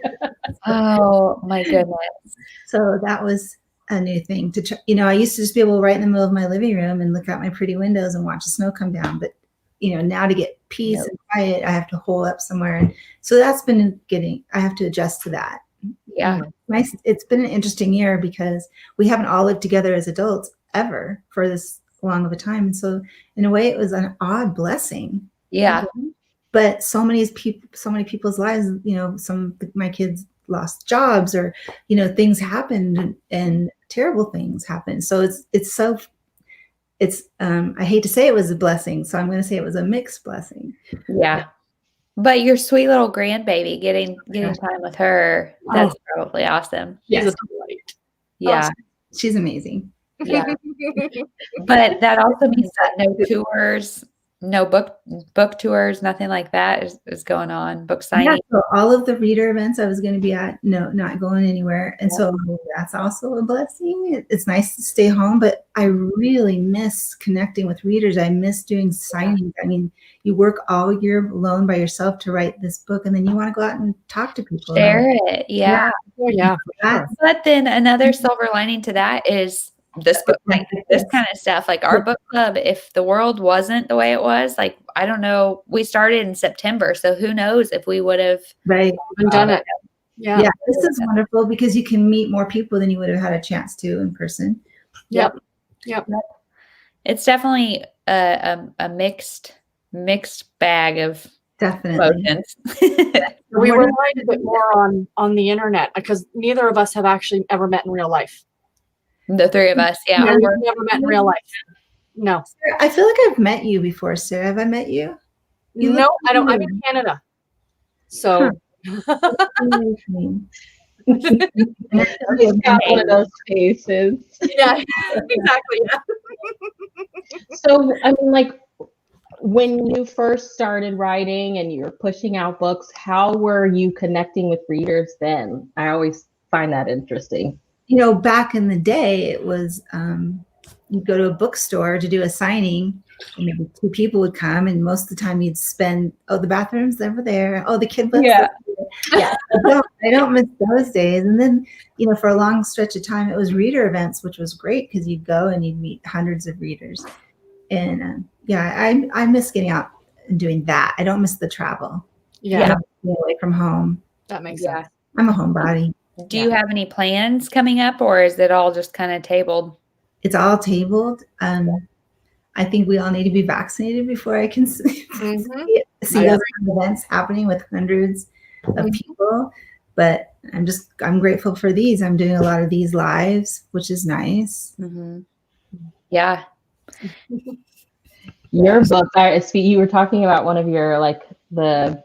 Oh my goodness. So that was a new thing to try. I used to just be able to write in the middle of my living room and look out my pretty windows and watch the snow come down. But now to get peace and quiet, I have to hole up somewhere. And so that's been I have to adjust to that. Yeah. It's been an interesting year because we haven't all lived together as adults ever for this long of a time. And so in a way it was an odd blessing. Yeah. But so many people's lives, some of my kids lost jobs or, things happened and terrible things happened. So I hate to say it was a blessing. So I'm going to say it was a mixed blessing. Yeah. But your sweet little grandbaby getting time with her, that's probably awesome. She's a delight. Yeah. Awesome. She's amazing. Yeah. But that also means that no tours, no book tours, nothing like that is going on. Book signing. Yeah, so all of the reader events I was going to be at, not going anywhere. And so that's also a blessing. It's nice to stay home, but I really miss connecting with readers. I miss doing signings. I mean, you work all year alone by yourself to write this book, and then you want to go out and talk to people. Share it. Yeah. Yeah. But then another silver lining to that is this book, like this kind of stuff, like our book club, if the world wasn't the way it was, like, I don't know, we started in September. So who knows if we would have done it. Yeah. This is wonderful because you can meet more people than you would have had a chance to in person. Yep. It's definitely a mixed bag of emotions. We relied a bit more on the internet because neither of us have actually ever met in real life. The 3 of us, yeah. We've never met in real life. No. I feel like I've met you before, Sarah. Have I met you? No, I don't. I'm in Canada. So. Got one of those faces. Yeah, exactly. Yeah. So, I mean, like, when you first started writing and you were pushing out books, how were you connecting with readers then? I always find that interesting. Back in the day, it was you'd go to a bookstore to do a signing, and maybe 2 people would come, and most of the time you'd spend, the bathroom's over there. Oh, the kid lives there. Yeah. I don't miss those days. And then, for a long stretch of time, it was reader events, which was great because you'd go and you'd meet hundreds of readers. And I miss getting out and doing that. I don't miss the travel. Yeah. Away from home. That makes sense. I'm a homebody. Do you have any plans coming up, or is it all just kind of tabled? It's all tabled. I think we all need to be vaccinated before I can see those kind of events happening with hundreds of people. But I'm grateful for these. I'm doing a lot of these lives, which is nice. Yeah. Your book, you were talking about one of your the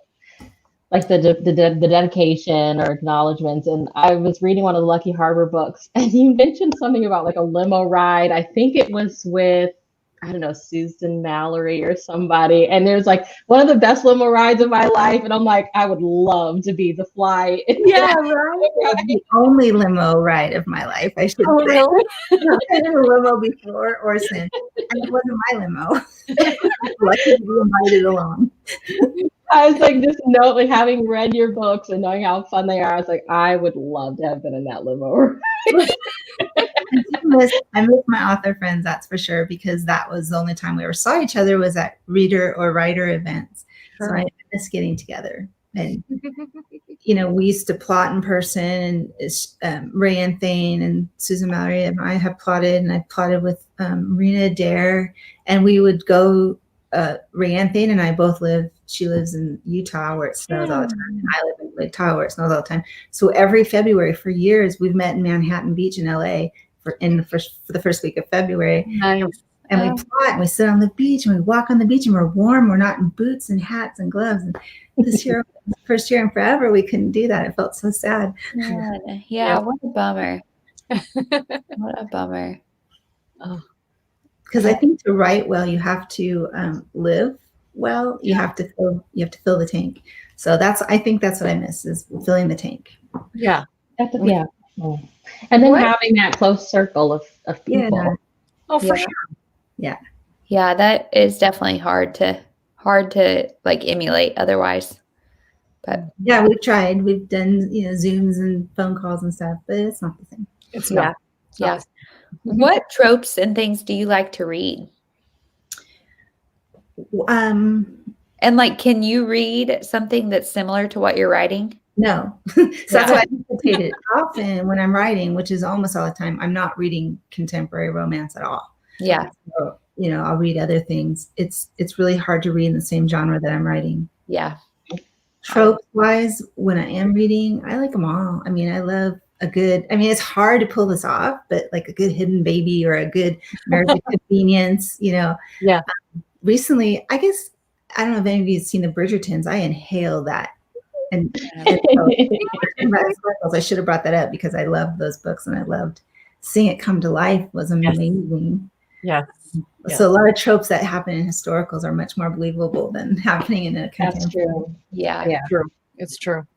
dedication or acknowledgments, and I was reading one of the Lucky Harbor books, and you mentioned something about like a limo ride. I think it was with, I don't know, Susan Mallory or somebody, and there's like one of the best limo rides of my life, and I'm like, I would love to be the fly. Yeah, right. The only limo ride of my life, I should say. Really? I've been in a limo before or since, and it wasn't my limo. Lucky to be invited along. I was like, just like having read your books and knowing how fun they are, I was like, I would love to have been in that limo. I miss my author friends, that's for sure, because that was the only time we ever saw each other was at reader or writer events. So I miss getting together. And we used to plot in person, and Ray Ann Thane and Susan Mallory and I have plotted, and I plotted with Marina Adair, and we would go. Ray Ann Thane and I both she lives in Utah where it snows all the time, and I live in Lake Tahoe where it snows all the time. So every February for years, we've met in Manhattan Beach in LA for the first week of February. Nice. And we plot, and we sit on the beach, and we walk on the beach, and we're warm. We're not in boots and hats and gloves. And this year, first year in forever, we couldn't do that. It felt so sad. Yeah, what a bummer. What a bummer. Oh. Because I think to write well, you have to live well. You have to fill the tank. So I think that's what I miss, is filling the tank. Yeah. Yeah. And then having that close circle of people. Yeah. Oh, for sure. Yeah. Yeah, that is definitely hard to like emulate otherwise. But yeah, we've tried. We've done Zooms and phone calls and stuff, but it's not the same. It's not. Yeah. What tropes and things do you like to read? And like, can you read something that's similar to what you're writing? No. So that's why I hesitate. Often when I'm writing, which is almost all the time, I'm not reading contemporary romance at all. Yeah. So, I'll read other things. It's really hard to read in the same genre that I'm writing. Yeah. Tropes wise, when I am reading, I like them all. I mean, I love it's hard to pull this off, but like a good Hidden Baby or a good American Convenience, Yeah. Recently, I guess, I don't know if any of you have seen the Bridgertons. I inhale that. And I should have brought that up because I loved those books, and I loved seeing it come to life. Was amazing. Yes. So a lot of tropes that happen in historicals are much more believable than happening in a contemporary. That's true. Yeah. True. It's true.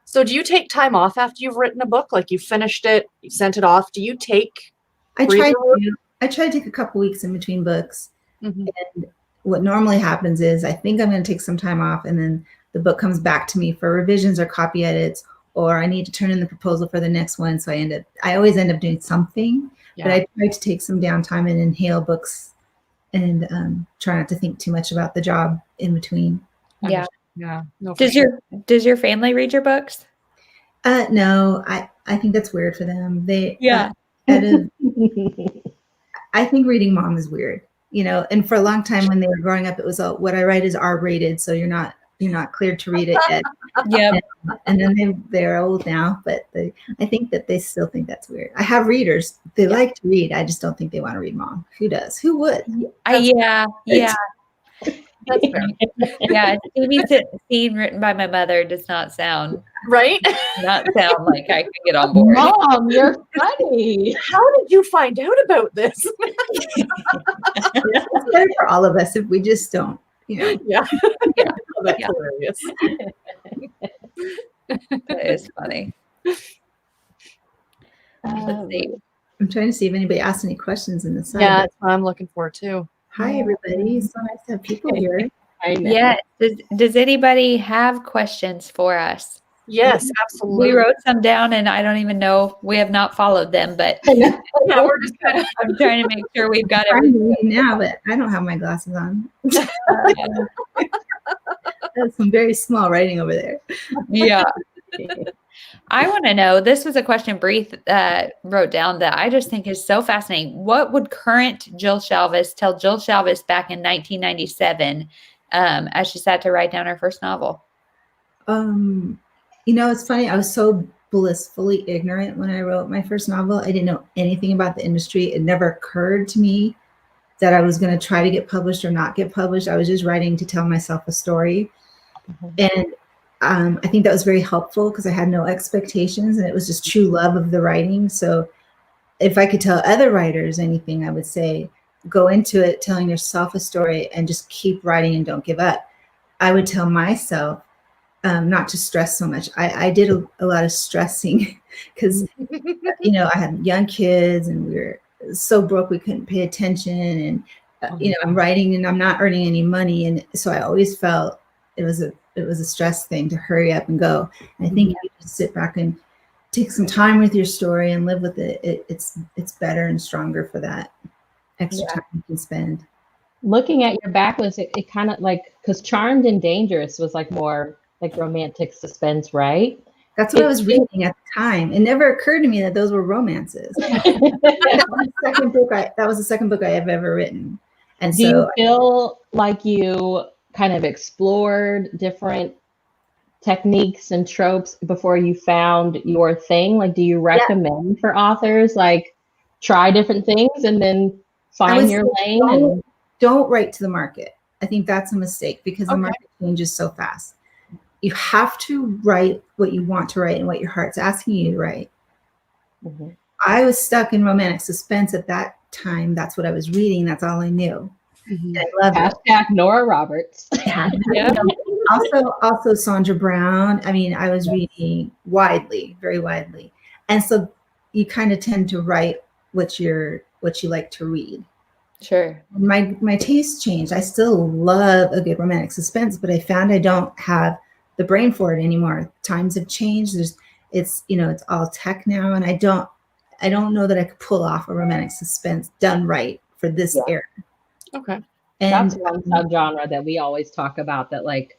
So do you take time off after you've written a book? Like you finished it, you sent it off. Do you take? I try to take a couple weeks in between books. Mm-hmm. And what normally happens is I think I'm going to take some time off, and then the book comes back to me for revisions or copy edits, or I need to turn in the proposal for the next one. So I always end up doing something, but I try to take some downtime and inhale books, and try not to think too much about the job in between. Yeah. Yeah. No, Does your family read your books? No, I think that's weird for them. I think reading mom is weird, and for a long time when they were growing up, it was what I write is R-rated. So you're not cleared to read it yet. Yeah. And then they're old now, but I think that they still think that's weird. I have readers. They like to read. I just don't think they want to read mom. Who does? Who would? Yeah. That's fair. Yeah, a TV scene written by my mother does not sound right. Not sound like I could get on board. Mom, you're funny. How did you find out about this? It's better for all of us if we just don't. Yeah. Oh, that's hilarious. That is funny. Let's see. I'm trying to see if anybody asked any questions in the side. Yeah, that's what I'm looking for too. Hi, everybody. It's so nice to have people here. I know. Yeah. Does anybody have questions for us? Yes, absolutely. We wrote some down, and I don't even know. We have not followed them, but yeah, we're just kind of. I'm trying to make sure we've got I'm everything. reading now, but I don't have my glasses on. That's some very small writing over there. Yeah. I want to know, this was a question Bree wrote down that I just think is so fascinating. What would current Jill Shalvis tell Jill Shalvis back in 1997 as she sat to write down her first novel? It's funny. I was so blissfully ignorant when I wrote my first novel. I didn't know anything about the industry. It never occurred to me that I was going to try to get published or not get published. I was just writing to tell myself a story. And I think that was very helpful because I had no expectations and it was just true love of the writing. So if I could tell other writers anything, I would say, go into it telling yourself a story and just keep writing and don't give up. I would tell myself not to stress so much. I did a lot of stressing because, I had young kids and we were so broke we couldn't pay attention. And, I'm writing and I'm not earning any money. And so I always felt it was a stress thing to hurry up and go. And I think if you just sit back and take some time with your story and live with it, it's better and stronger for that extra time you can spend. Looking at your backlist, it kind of like, because Charmed and Dangerous was like more like romantic suspense, right? That's what I was reading at the time. It never occurred to me that those were romances. That was the second book I have ever written. And do you feel like you kind of explored different techniques and tropes before you found your thing? Like, do you recommend for authors, like, try different things and then find your lane? Don't write to the market. I think that's a mistake because the market changes so fast. You have to write what you want to write and what your heart's asking you to write. I was stuck in romantic suspense at that time. That's what I was reading. That's all I knew. And I love it. Nora Roberts. Also Sandra Brown. I mean, I was reading widely, very widely. And so you kind of tend to write what you like to read. Sure. My taste changed. I still love a good romantic suspense, but I found I don't have the brain for it anymore. Times have changed. It's all tech now, and I don't know that I could pull off a romantic suspense done right for this era. Okay. And that's one subgenre that we always talk about that, like,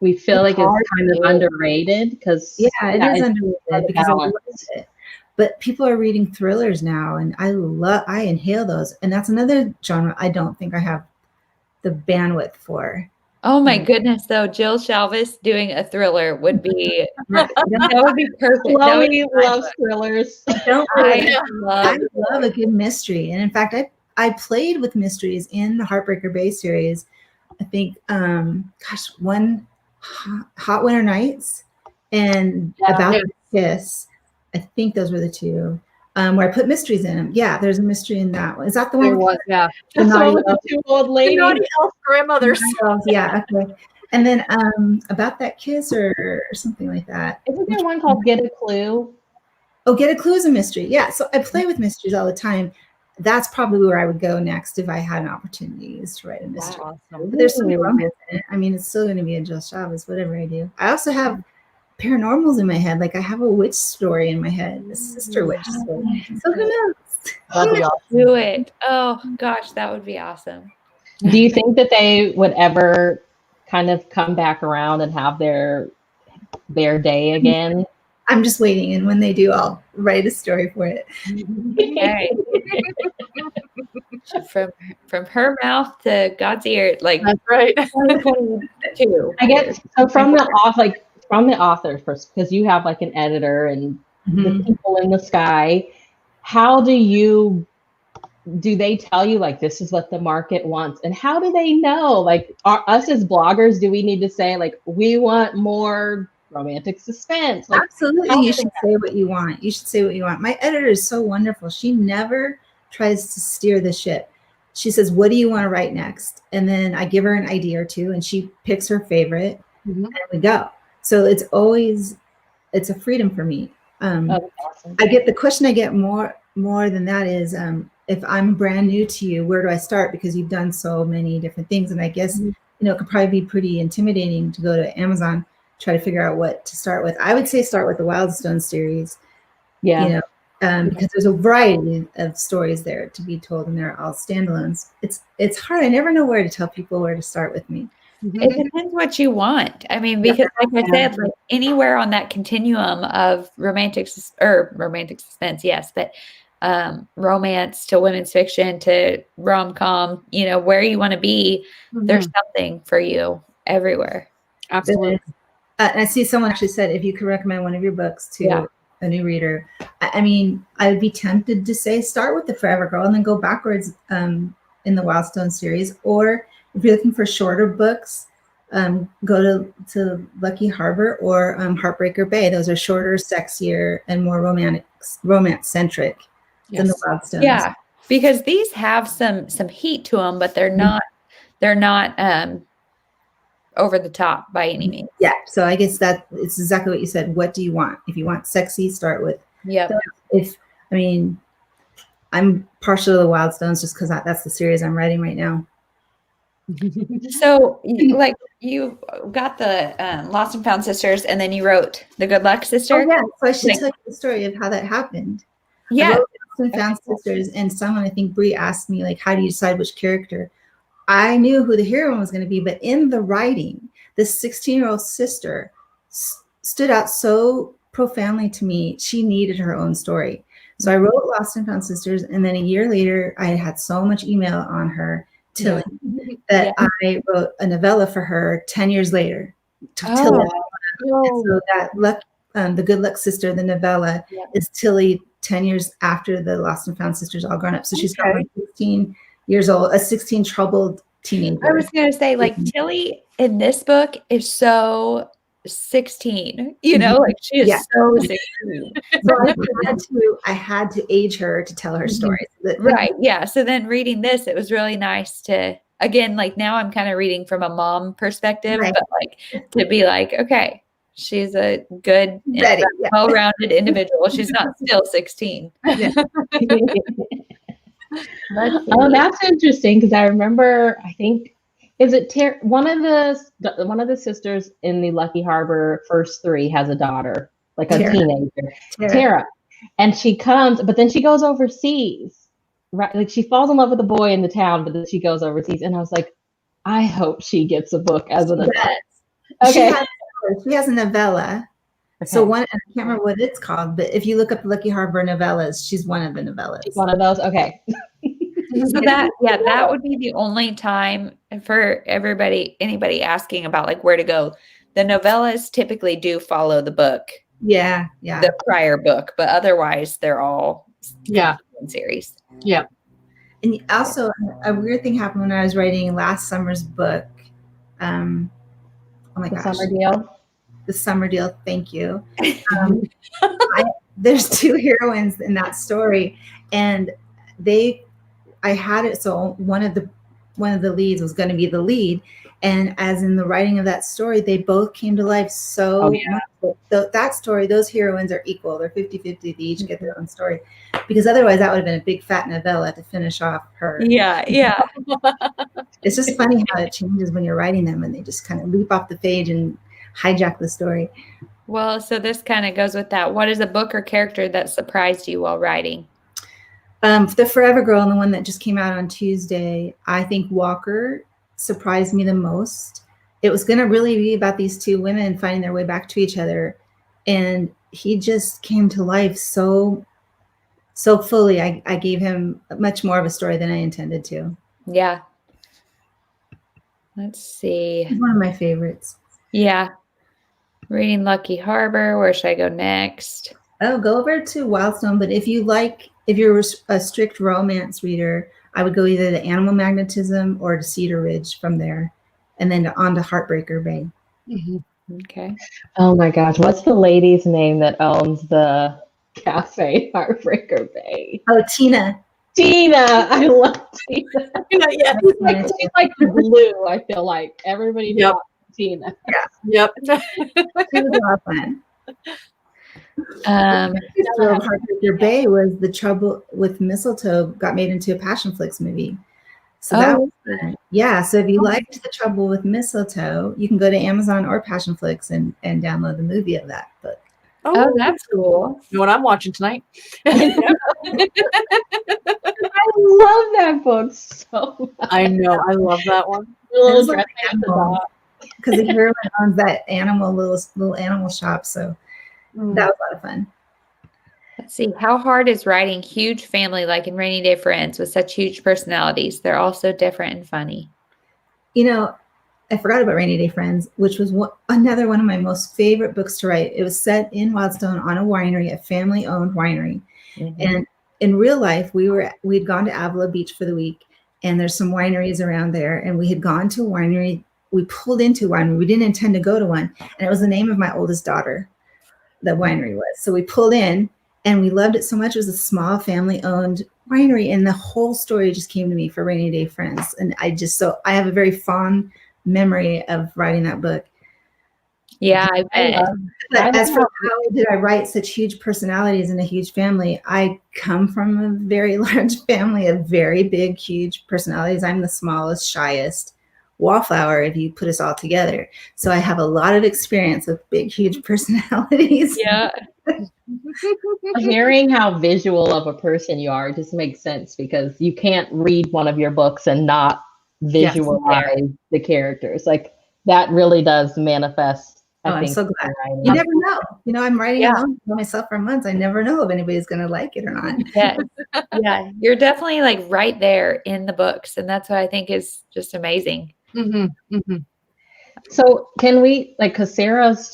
we feel like it's kind of underrated because it is underrated because I love it. But people are reading thrillers now, and I inhale those. And that's another genre I don't think I have the bandwidth for. Oh my goodness, though, Jill Shalvis doing a thriller would be that would be perfect. Chloe loves thrillers. I love a good mystery. And in fact, I played with mysteries in the Heartbreaker Bay series. I think one Hot Winter Nights and About the Kiss. I think those were the two where I put mysteries in them. Yeah, there's a mystery in that one. Is that the one? Yeah. The two old ladies. The naughty elf grandmothers. Yeah, okay. And then About That Kiss or something like that. Isn't there one called Get a Clue? Oh, Get a Clue is a mystery. Yeah, so I play with mysteries all the time. That's probably where I would go next if I had an opportunity is to write a mystery. Awesome. But there's some romance in it. I mean, it's still going to be a Jill Shalvis, whatever I do. I also have paranormals in my head. Like I have a witch story in my head, a sister witch story. So who knows? That'd be awesome. Do it. Oh gosh, that would be awesome. Do you think that they would ever kind of come back around and have their day again? I'm just waiting, and when they do, I'll write a story for it. Okay. From her mouth to God's ear, like that's right. 2022. I guess so. From the author first, because you have like an editor and the people in the sky. How do they tell you like this is what the market wants, and how do they know? Like, us as bloggers, do we need to say like we want more romantic suspense? Like, absolutely, you should say what you want. You should say what you want. My editor is so wonderful. She never tries to steer the ship. She says, "What do you want to write next?" And then I give her an idea or two, and she picks her favorite, and we go. So it's a freedom for me. awesome. I get the question I get more than that is, if I'm brand new to you, where do I start? Because you've done so many different things. And I guess, it could probably be pretty intimidating to go to Amazon, try to figure out what to start with. I would say start with the Wildstown series. Yeah. Because there's a variety of stories there to be told, and they're all standalones. It's hard. I never know where to tell people where to start with me. It depends what you want. I mean, because like I said, like anywhere on that continuum of romantic suspense, yes, but romance to women's fiction to rom-com, you know, where you want to be, there's something for you everywhere. Absolutely. I see someone actually said if you could recommend one of your books to a new reader, I mean, I would be tempted to say start with The Forever Girl and then go backwards in the Wildstone series. Or if you're looking for shorter books, go to Lucky Harbor or Heartbreaker Bay. Those are shorter, sexier, and more romance-centric than the Wildstones. Yeah, because these have some heat to them, but they're not over the top by any means. Yeah, so I guess that it's exactly what you said. What do you want? If you want sexy, start with. Yeah. I'm partial to the Wildstones just because that's the series I'm writing right now. So, like, you got the Lost and Found Sisters, and then you wrote the Good Luck Sister. Oh, yeah, so I should tell you the story of how that happened. Yeah, I wrote Lost and Found Sisters, and someone, I think Bree, asked me, like, how do you decide which character? I knew who the heroine was going to be, but in the writing, this 16-year-old sister stood out so profoundly to me. She needed her own story. So I wrote Lost and Found Sisters, and then a year later, I had so much email on her, Tilly, that I wrote a novella for her 10 years later. Tilly. So that The Good Luck Sister, the novella, is Tilly 10 years after the Lost and Found Sisters all grown up. So she's got 16 years old, a 16 troubled teenager. I was going to say, like, Tilly in this book is so 16, you know, like she is so 16. So I had to age her to tell her story. Right. Yeah. So then reading this, it was really nice to, again, like now I'm kind of reading from a mom perspective, but like to be like, okay, she's a good, well-rounded individual. She's not still 16. Oh, that's interesting because I remember, I think, is it one of the sisters in the Lucky Harbor first three has a daughter, like a teenager, Tara, and she comes, but then she goes overseas, right? Like she falls in love with a boy in the town, but then she goes overseas, and I was like, I hope she gets a book as an adult. Okay, she has a novella. Okay. So I can't remember what it's called, but if you look up Lucky Harbor novellas, she's one of the novellas. She's one of those. Okay. So that would be the only time for anybody asking about like where to go. The novellas typically do follow the book. Yeah. The prior book, but otherwise they're all series. Yeah. And also a weird thing happened when I was writing last summer's book. Oh my gosh. Summer Deal. The Summer Deal. Thank you. There's two heroines in that story, and I had it so one of the leads was going to be the lead, and as in the writing of that story, they both came to life so much. That story, those heroines are equal. They're 50-50. They each get their own story, because otherwise that would have been a big fat novella to finish off her. Yeah. It's just funny how it changes when you're writing them, and they just kind of leap off the page and hijack the story. Well, so this kind of goes with that. What is a book or character that surprised you while writing? The Forever Girl, and the one that just came out on Tuesday, I think Walker surprised me the most. It was going to really be about these two women finding their way back to each other, and he just came to life so fully. I gave him much more of a story than I intended to. Yeah. Let's see. He's one of my favorites. Yeah. Reading Lucky Harbor. Where should I go next? Oh, go over to Wildstone. But if you're a strict romance reader, I would go either to Animal Magnetism or to Cedar Ridge from there, and then on to Heartbreaker Bay. Mm-hmm. Okay. Oh my gosh, what's the lady's name that owns the cafe Heartbreaker Bay? Oh, Tina. I love Tina. Yeah, she's like blue. I feel like everybody knows Tina. Yeah. Yep. She was a lot of fun. Heartbreaker Bay was The Trouble with Mistletoe got made into a Passionflix movie. So that was fun. Yeah. So if you liked The Trouble with Mistletoe, you can go to Amazon or Passionflix and download the movie of that book. Oh, that's cool. You know what I'm watching tonight? I love that book so much. I know. I love that one. A little It's like dressing up the animal. dog. Because the heroine owns that little animal shop, so that was a lot of fun. Let's see. How hard is writing huge family like in Rainy Day Friends with such huge personalities? They're all so different and funny. You know, I forgot about Rainy Day Friends, which was another one of my most favorite books to write. It was set in Wildstown on a winery, a family-owned winery. And in real life, we'd gone to Avila Beach for the week, and there's some wineries around there. And we had gone to a winery. We pulled into a winery. We didn't intend to go to one, and it was the name of my oldest daughter. The winery was. So we pulled in, and we loved it so much. It was a small family-owned winery, and the whole story just came to me for Rainy Day Friends. And I have a very fond memory of writing that book. Yeah, I bet. But as for how did I write such huge personalities in a huge family, I come from a very large family of very big, huge personalities. I'm the smallest, shyest wallflower if you put us all together. So I have a lot of experience with big, huge personalities. Yeah. Hearing how visual of a person you are just makes sense, because you can't read one of your books and not visualize the characters. Like that really does manifest. I'm so glad. You never know. You know, I'm writing alone by myself for months. I never know if anybody's going to like it or not. Yeah. Yeah. You're definitely like right there in the books. And that's what I think is just amazing. So can we, like, because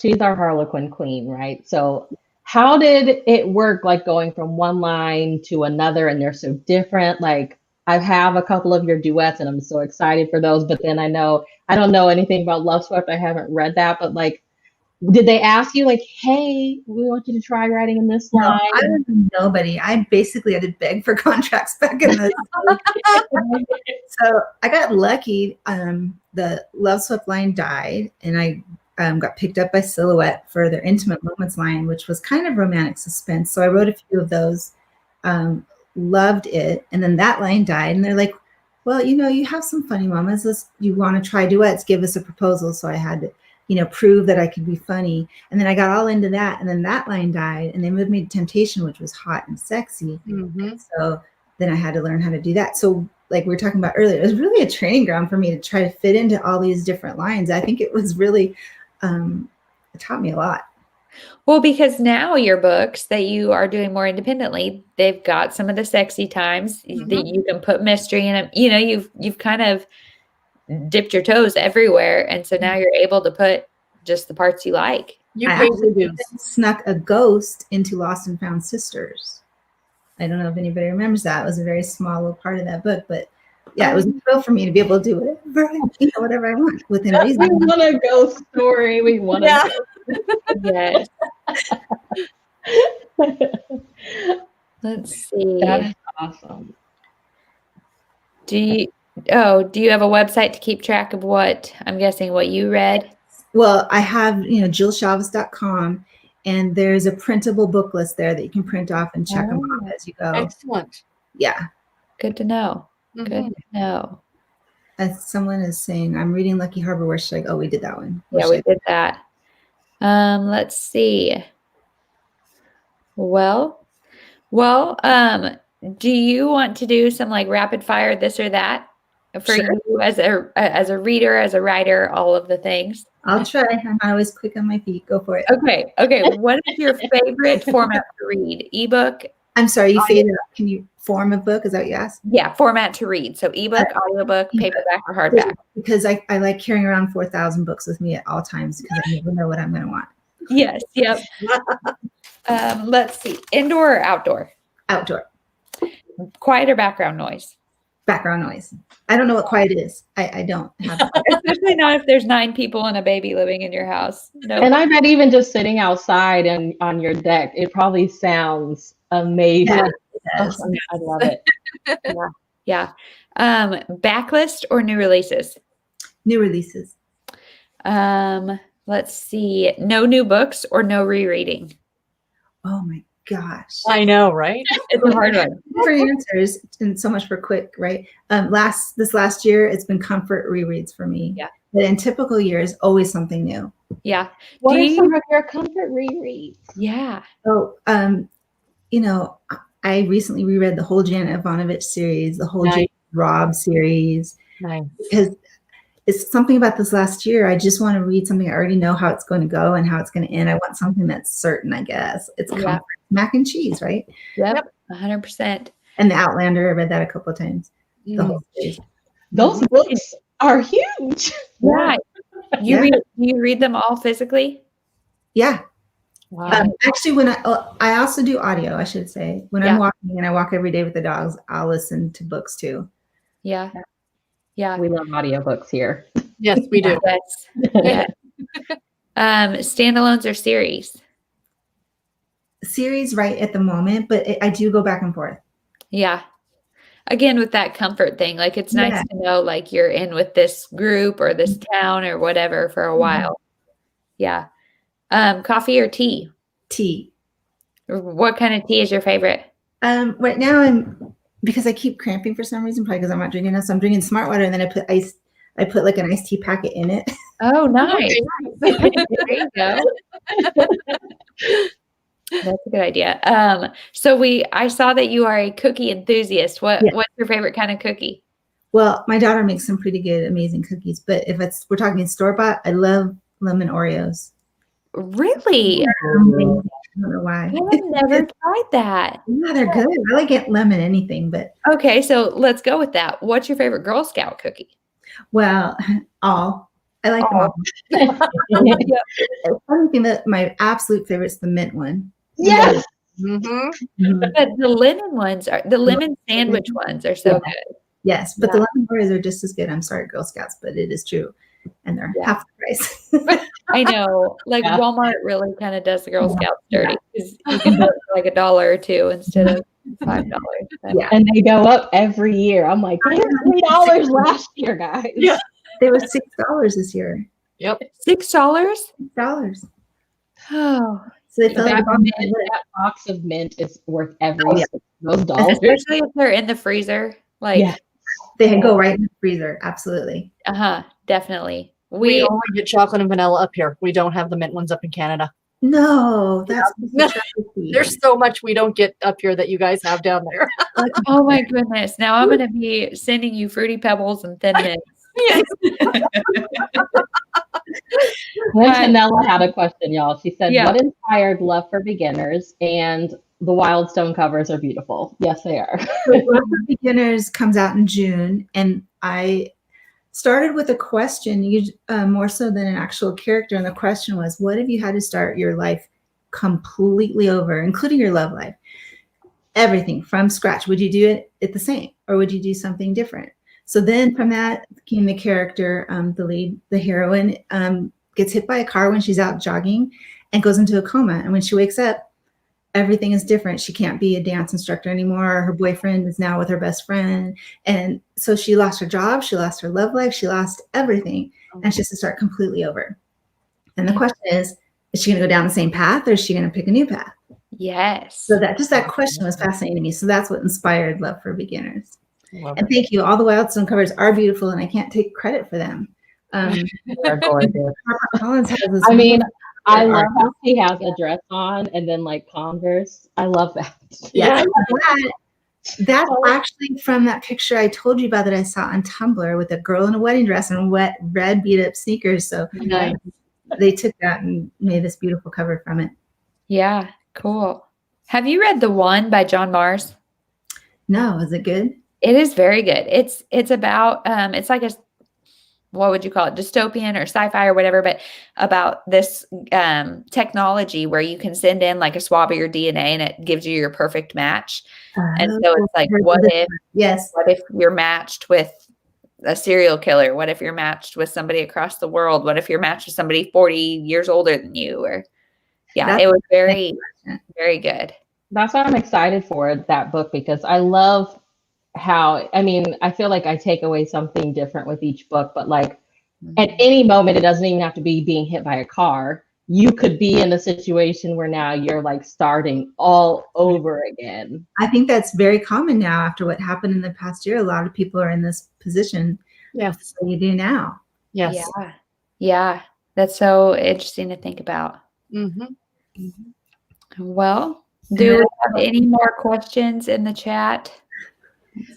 she's our Harlequin queen, right? So how did it work, like going from one line to another, and they're so different? Like I have a couple of your duets and I'm so excited for those, but then I don't know anything about Love Swept. I haven't read that, but like, did they ask you like, hey, we want you to try writing in this line? No, I was nobody. I basically had to beg for contracts back in the So I got lucky. The Love Swept line died, and I got picked up by Silhouette for their Intimate Moments line, which was kind of romantic suspense. So I wrote a few of those, loved it. And then that line died, and they're like, well, you know, you have some funny moments. You want to try duets, give us a proposal. So I had to, you know, prove that I could be funny. And then I got all into that. And then that line died, and they moved me to Temptation, which was hot and sexy. So then I had to learn how to do that. So like we were talking about earlier, it was really a training ground for me to try to fit into all these different lines. I think it was really, it taught me a lot. Well, because now your books that you are doing more independently, they've got some of the sexy times that you can put mystery in them. You know, you've kind of dipped your toes everywhere. And so now you're able to put just the parts you like. You actually snuck a ghost into Lost and Found Sisters. I don't know if anybody remembers that. It was a very small little part of that book, but yeah, it was a thrill for me to be able to do whatever I want within reason. We want a ghost story. We want Yes. Let's see. That's awesome. Do you have a website to keep track of what you read? Well, I have, JillShalvis.com, and there's a printable book list there that you can print off and check them off as you go. Excellent. Yeah. Good to know. Good to know. As someone is saying, I'm reading Lucky Harbor. Where should I go? We did that one. Yeah, we did that. Let's see. Well, do you want to do some like rapid fire this or that for you as a reader, as a writer, all of the things? I'll try. I'm not always quick on my feet. Go for it. Okay. What is your favorite format to read? Ebook? I'm sorry, you faded up. Can you form a book? Is that what you asked? Yeah, format to read. So ebook, audiobook, paperback, or hardback. Because I like carrying around 4,000 books with me at all times because I never know what I'm going to want. Yes. Yep. Let's see. Indoor or outdoor? Outdoor. Quiet or background noise? Background noise. I don't know what quiet is. I don't have especially not if there's 9 people and a baby living in your house. No. And I bet even just sitting outside and on your deck, it probably sounds amazing. Yeah, I love it. Yeah. Backlist or new releases? New releases. Let's see. No new books or no rereading? Oh my gosh. I know, right? It's a hard one. For answers, and so much for quick, right? This last year, it's been comfort rereads for me. Yeah. But in typical years, always something new. Yeah. What are some of your comfort rereads? Yeah. So, I recently reread the whole Janet Ivanovich series, the whole James Robb series. Nice. Because, it's something about this last year. I just want to read something I already know how it's going to go and how it's going to end. I want something that's certain, I guess. It's comfort. Mac and cheese, right? Yep. 100%. And The Outlander, I read that a couple of times. The whole series. Those books are huge. Yeah. Do you read them all physically? Yeah. Wow. Actually, when I also do audio, I should say. When I'm walking and I walk every day with the dogs, I'll listen to books too. Yeah. Yeah. We love audiobooks here. Yes, we do. Yes. Yeah. Standalones or series? Series right at the moment, but I do go back and forth. Yeah. Again, with that comfort thing, like it's nice to know like you're in with this group or this town or whatever for a while. Yeah. Coffee or tea? Tea. What kind of tea is your favorite? Right now because I keep cramping for some reason, probably because I'm not drinking enough. So I'm drinking smart water, and then I put like an iced tea packet in it. Oh, nice. There you go. That's a good idea. So I saw that you are a cookie enthusiast. What's your favorite kind of cookie? Well, my daughter makes some pretty good, amazing cookies. But if we're talking store-bought, I love lemon Oreos. Really? Yeah, I don't know why. I've never tried that. Yeah, they're good. I like lemon anything, but okay. So let's go with that. What's your favorite Girl Scout cookie? Well, I like them all. The funny thing that my absolute favorite is the mint one. Yes. But the lemon sandwich ones are so good. Yes, but the lemon Oreos are just as good. I'm sorry, Girl Scouts, but it is true. And they're half the price. I know. Like Walmart really kind of does the Girl Scouts dirty because you can do it for like $1 or $2 instead of $5. Yeah. And they go up every year. I'm like, they were $3 last year, guys. Yeah. They were $6 this year. Yep. $6? $6. Oh. So they feel like that box of mint is worth every those dollars. Especially if they're in the freezer. Like they can go right in the freezer. Absolutely. Definitely. We only get chocolate and vanilla up here. We don't have the mint ones up in Canada. No, there's so much we don't get up here that you guys have down there. Oh my goodness. Now I'm going to be sending you Fruity Pebbles and Thin Mints. Yes. Antonella had a question, y'all. She said, what inspired Love for Beginners? And the Wildstown covers are beautiful. Yes, they are. Love for Beginners comes out in June, and I started with a question, more so than an actual character. And the question was, what if you had to start your life completely over, including your love life? Everything from scratch. Would you do it the same, or would you do something different? So then from that came the character, the heroine, gets hit by a car when she's out jogging and goes into a coma. And when she wakes up, everything is different. She can't be a dance instructor anymore. Her boyfriend is now with her best friend. And so she lost her job. She lost her love life. She lost everything. And she has to start completely over. And the question is she going to go down the same path, or is she going to pick a new path? Yes. So that question was fascinating to me. So that's what inspired Love for Beginners. And thank you. All the Wildstone covers are beautiful, and I can't take credit for them. They're gorgeous. Collins has this I love how she has a dress on and then like Converse. I love that. Yeah. That's actually from that picture I told you about that I saw on Tumblr with a girl in a wedding dress and wet red beat up sneakers. So they took that and made this beautiful cover from it. Yeah, cool. Have you read The One by John Mars? No, is it good? It is very good. It's about it's like what would you call it? Dystopian or sci-fi or whatever, but about this technology where you can send in like a swab of your DNA and it gives you your perfect match. And so it's like, what if you're matched with a serial killer? What if you're matched with somebody across the world? What if you're matched with somebody 40 years older than you? Or it was very, very good. That's why I'm excited for that book, because I love how, I feel like I take away something different with each book, but like at any moment, it doesn't even have to be being hit by a car. You could be in a situation where now you're like starting all over again. I think that's very common now after what happened in the past year. A lot of people are in this position. Yes. What do you do now? Yes. Yeah. That's so interesting to think about. Well, do we have any more questions in the chat?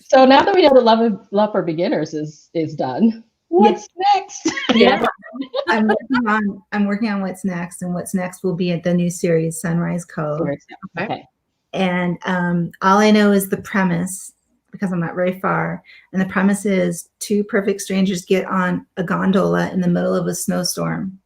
So now that we know that Love for Beginners is done, What's next? Yeah. I'm working on what's next, and what's next will be at the new series, Sunrise Cove. Okay. And all I know is the premise, because I'm not very far. And the premise is two perfect strangers get on a gondola in the middle of a snowstorm,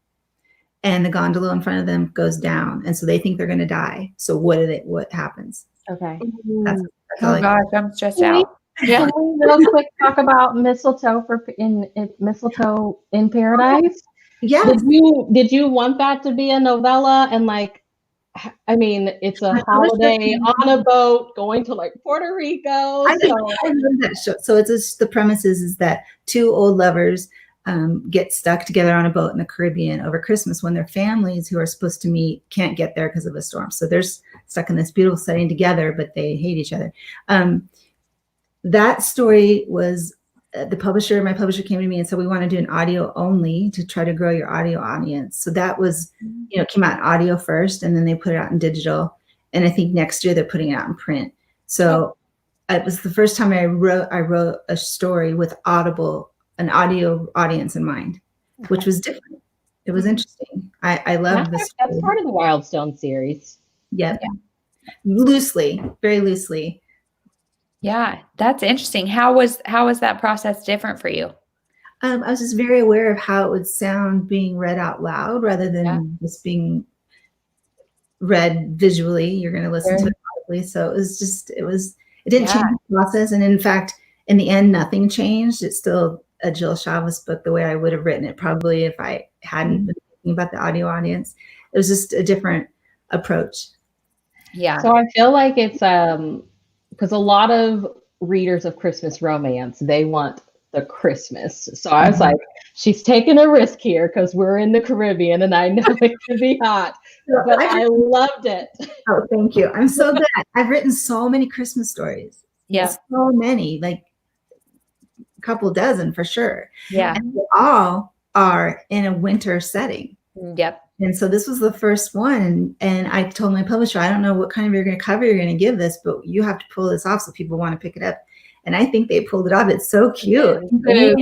and the gondola in front of them goes down, and so they think they're going to die. So what happens? Okay. That's all Oh I- gosh, I'm stressed Can we- out. Yeah. Can we real quick talk about mistletoe in Mistletoe in Paradise? Yeah. Did you want that to be a novella? And like, I mean, it's a holiday on a boat going to like Puerto Rico. I love that show. So the premise is that two old lovers get stuck together on a boat in the Caribbean over Christmas when their families who are supposed to meet can't get there because of a storm. So they're stuck in this beautiful setting together, but they hate each other. That story was my publisher came to me and said, we want to do an audio only to try to grow your audio audience. So that was, came out in audio first, and then they put it out in digital. And I think next year they're putting it out in print. So it was the first time I wrote a story with an audio audience in mind, which was different. It was interesting. I love this. That's part of the Wildstown series. Yeah. Loosely, very loosely. Yeah, that's interesting. How was that process different for you? I was just very aware of how it would sound being read out loud rather than just being read visually. You're going to listen to it audibly. So it didn't change the process. And in fact, in the end, nothing changed. It's still a Jill Shalvis book the way I would have written it probably if I hadn't been thinking about the audio audience. It was just a different approach. Yeah. So I feel like it's because a lot of readers of Christmas romance, they want the Christmas. So I was like, she's taking a risk here because we're in the Caribbean and I know it can be hot. But I loved it. Oh, thank you. I'm so glad. I've written so many Christmas stories. Yeah. So many, like a couple dozen for sure. Yeah. And they all are in a winter setting. Yep. And so this was the first one. And I told my publisher, I don't know what kind of cover you're going to give this, but you have to pull this off so people want to pick it up. And I think they pulled it off. It's so cute. It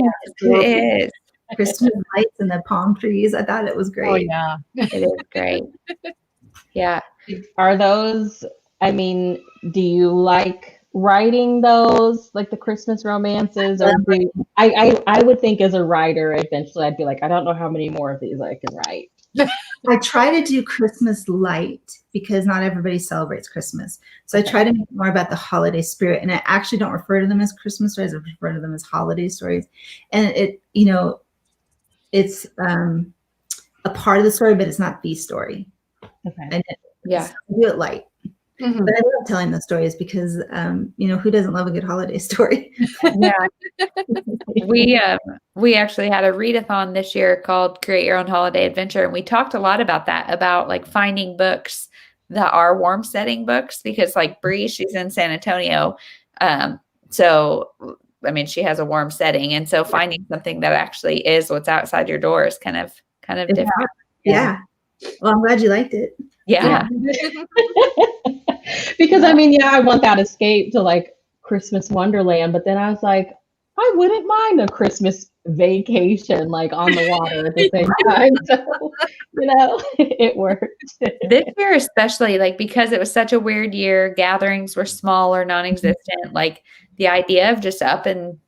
is. Christmas lights and the palm trees. I thought it was great. Oh, yeah. It is great. Yeah. Are those, I mean, do you like writing those, like the Christmas romances? Or I would think as a writer, eventually I'd be like, I don't know how many more of these I can write. I try to do Christmas light because not everybody celebrates Christmas. So I try to make it more about the holiday spirit. And I actually don't refer to them as Christmas stories. I refer to them as holiday stories. And it's a part of the story, but it's not the story. Okay. And Yeah. do it light. Mhm. But I love telling those stories because, who doesn't love a good holiday story? Yeah. We actually had a readathon this year called Create Your Own Holiday Adventure. And we talked a lot about that, about like finding books that are warm setting books, because like Bree, she's in San Antonio. So, I mean, she has a warm setting. And so finding something that actually is what's outside your door is kind of different. Yeah. Well, I'm glad you liked it. Yeah. Because I mean, I want that escape to like Christmas Wonderland, but then I was like, I wouldn't mind a Christmas vacation like on the water at the same time. So, it worked. This year, especially like because it was such a weird year, gatherings were small or non-existent. Like the idea of just up and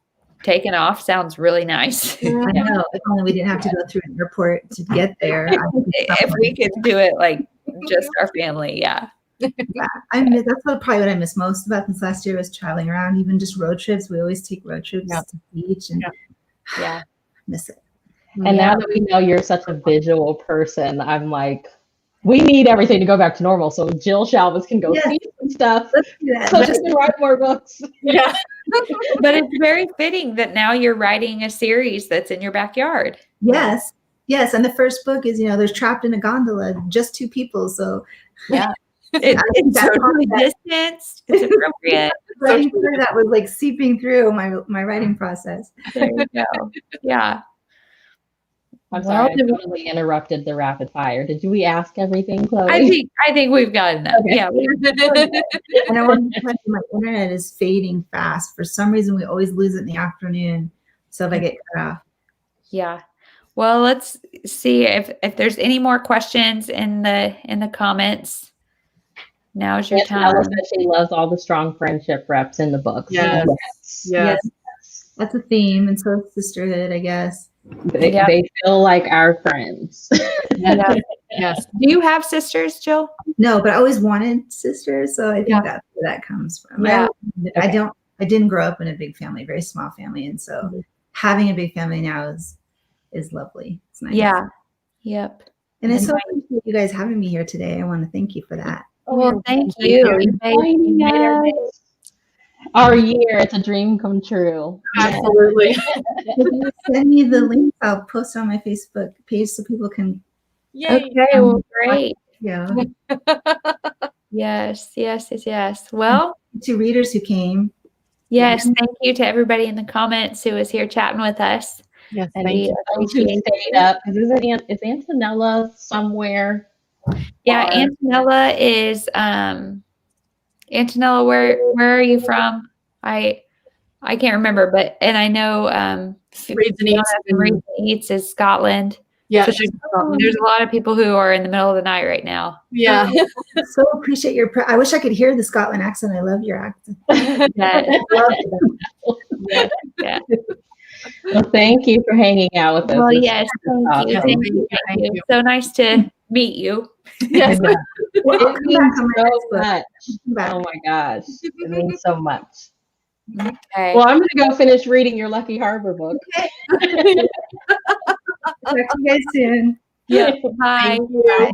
taking off sounds really nice. I know. If only we didn't have to go through an airport to get there. If we could do it like just our family, yeah. That's probably what I miss most about this last year was traveling around, even just road trips. We always take road trips to the beach and miss it. And now that we know you're such a visual person, I'm like, we need everything to go back to normal. So Jill Shalvis can go see some stuff. So she can write more books. Yeah. But it's very fitting that now you're writing a series that's in your backyard. Yes. Yes. And the first book is, they're trapped in a gondola, just two people. So yeah. It's totally distanced. It's appropriate. That was like seeping through my writing process. There you go. Yeah. I'm sorry, I totally interrupted the rapid fire. Did we ask everything, Chloe? I think we've got enough. Okay. Yeah. And I want to tell you, my internet is fading fast. For some reason, we always lose it in the afternoon. So if I get cut off. Yeah. Well, let's see if there's any more questions in the comments. Now's your Antonella time. said she loves all the strong friendship reps in the books. Yes. Yes. That's a theme, and so is sisterhood, I guess. They feel like our friends. Yeah. Yes. Do you have sisters, Jill? No, but I always wanted sisters, so I think that's where that comes from. Yeah. I didn't grow up in a big family, very small family, and so having a big family now is lovely. It's nice. Yeah. Yep. And I so appreciate you guys having me here today. I want to thank you for that. Well, thank you. You made our day. Our year, it's a dream come true. Absolutely. If you send me the links, I'll post on my Facebook page so people can. Yay. Okay, well, great. Yeah. Yes. Well, To readers who came. yes, thank you to everybody in the comments who was here chatting with us. Yes, And thank you. those who stayed up. Is Antonella somewhere? Yeah, Or- Antonella is Antonella, where are you from? I can't remember, but I know Reads and Eats. Reads and Eats is Scotland. Yeah, So there's a lot of people who are in the middle of the night right now. yeah. So appreciate your. I wish I could hear the Scotland accent. I love your accent. Yeah. Well, thank you for hanging out with us. Well, This yes, was thank you. awesome. Thank you. So nice to meet you. Yes. Well, I'll It come means back on my so next book. much. Come back. Oh my gosh. It means so much. Okay. Well, I'm going to go finish reading your Lucky Harbor book. Talk to you guys soon. Yeah. Bye. Thank you. Bye.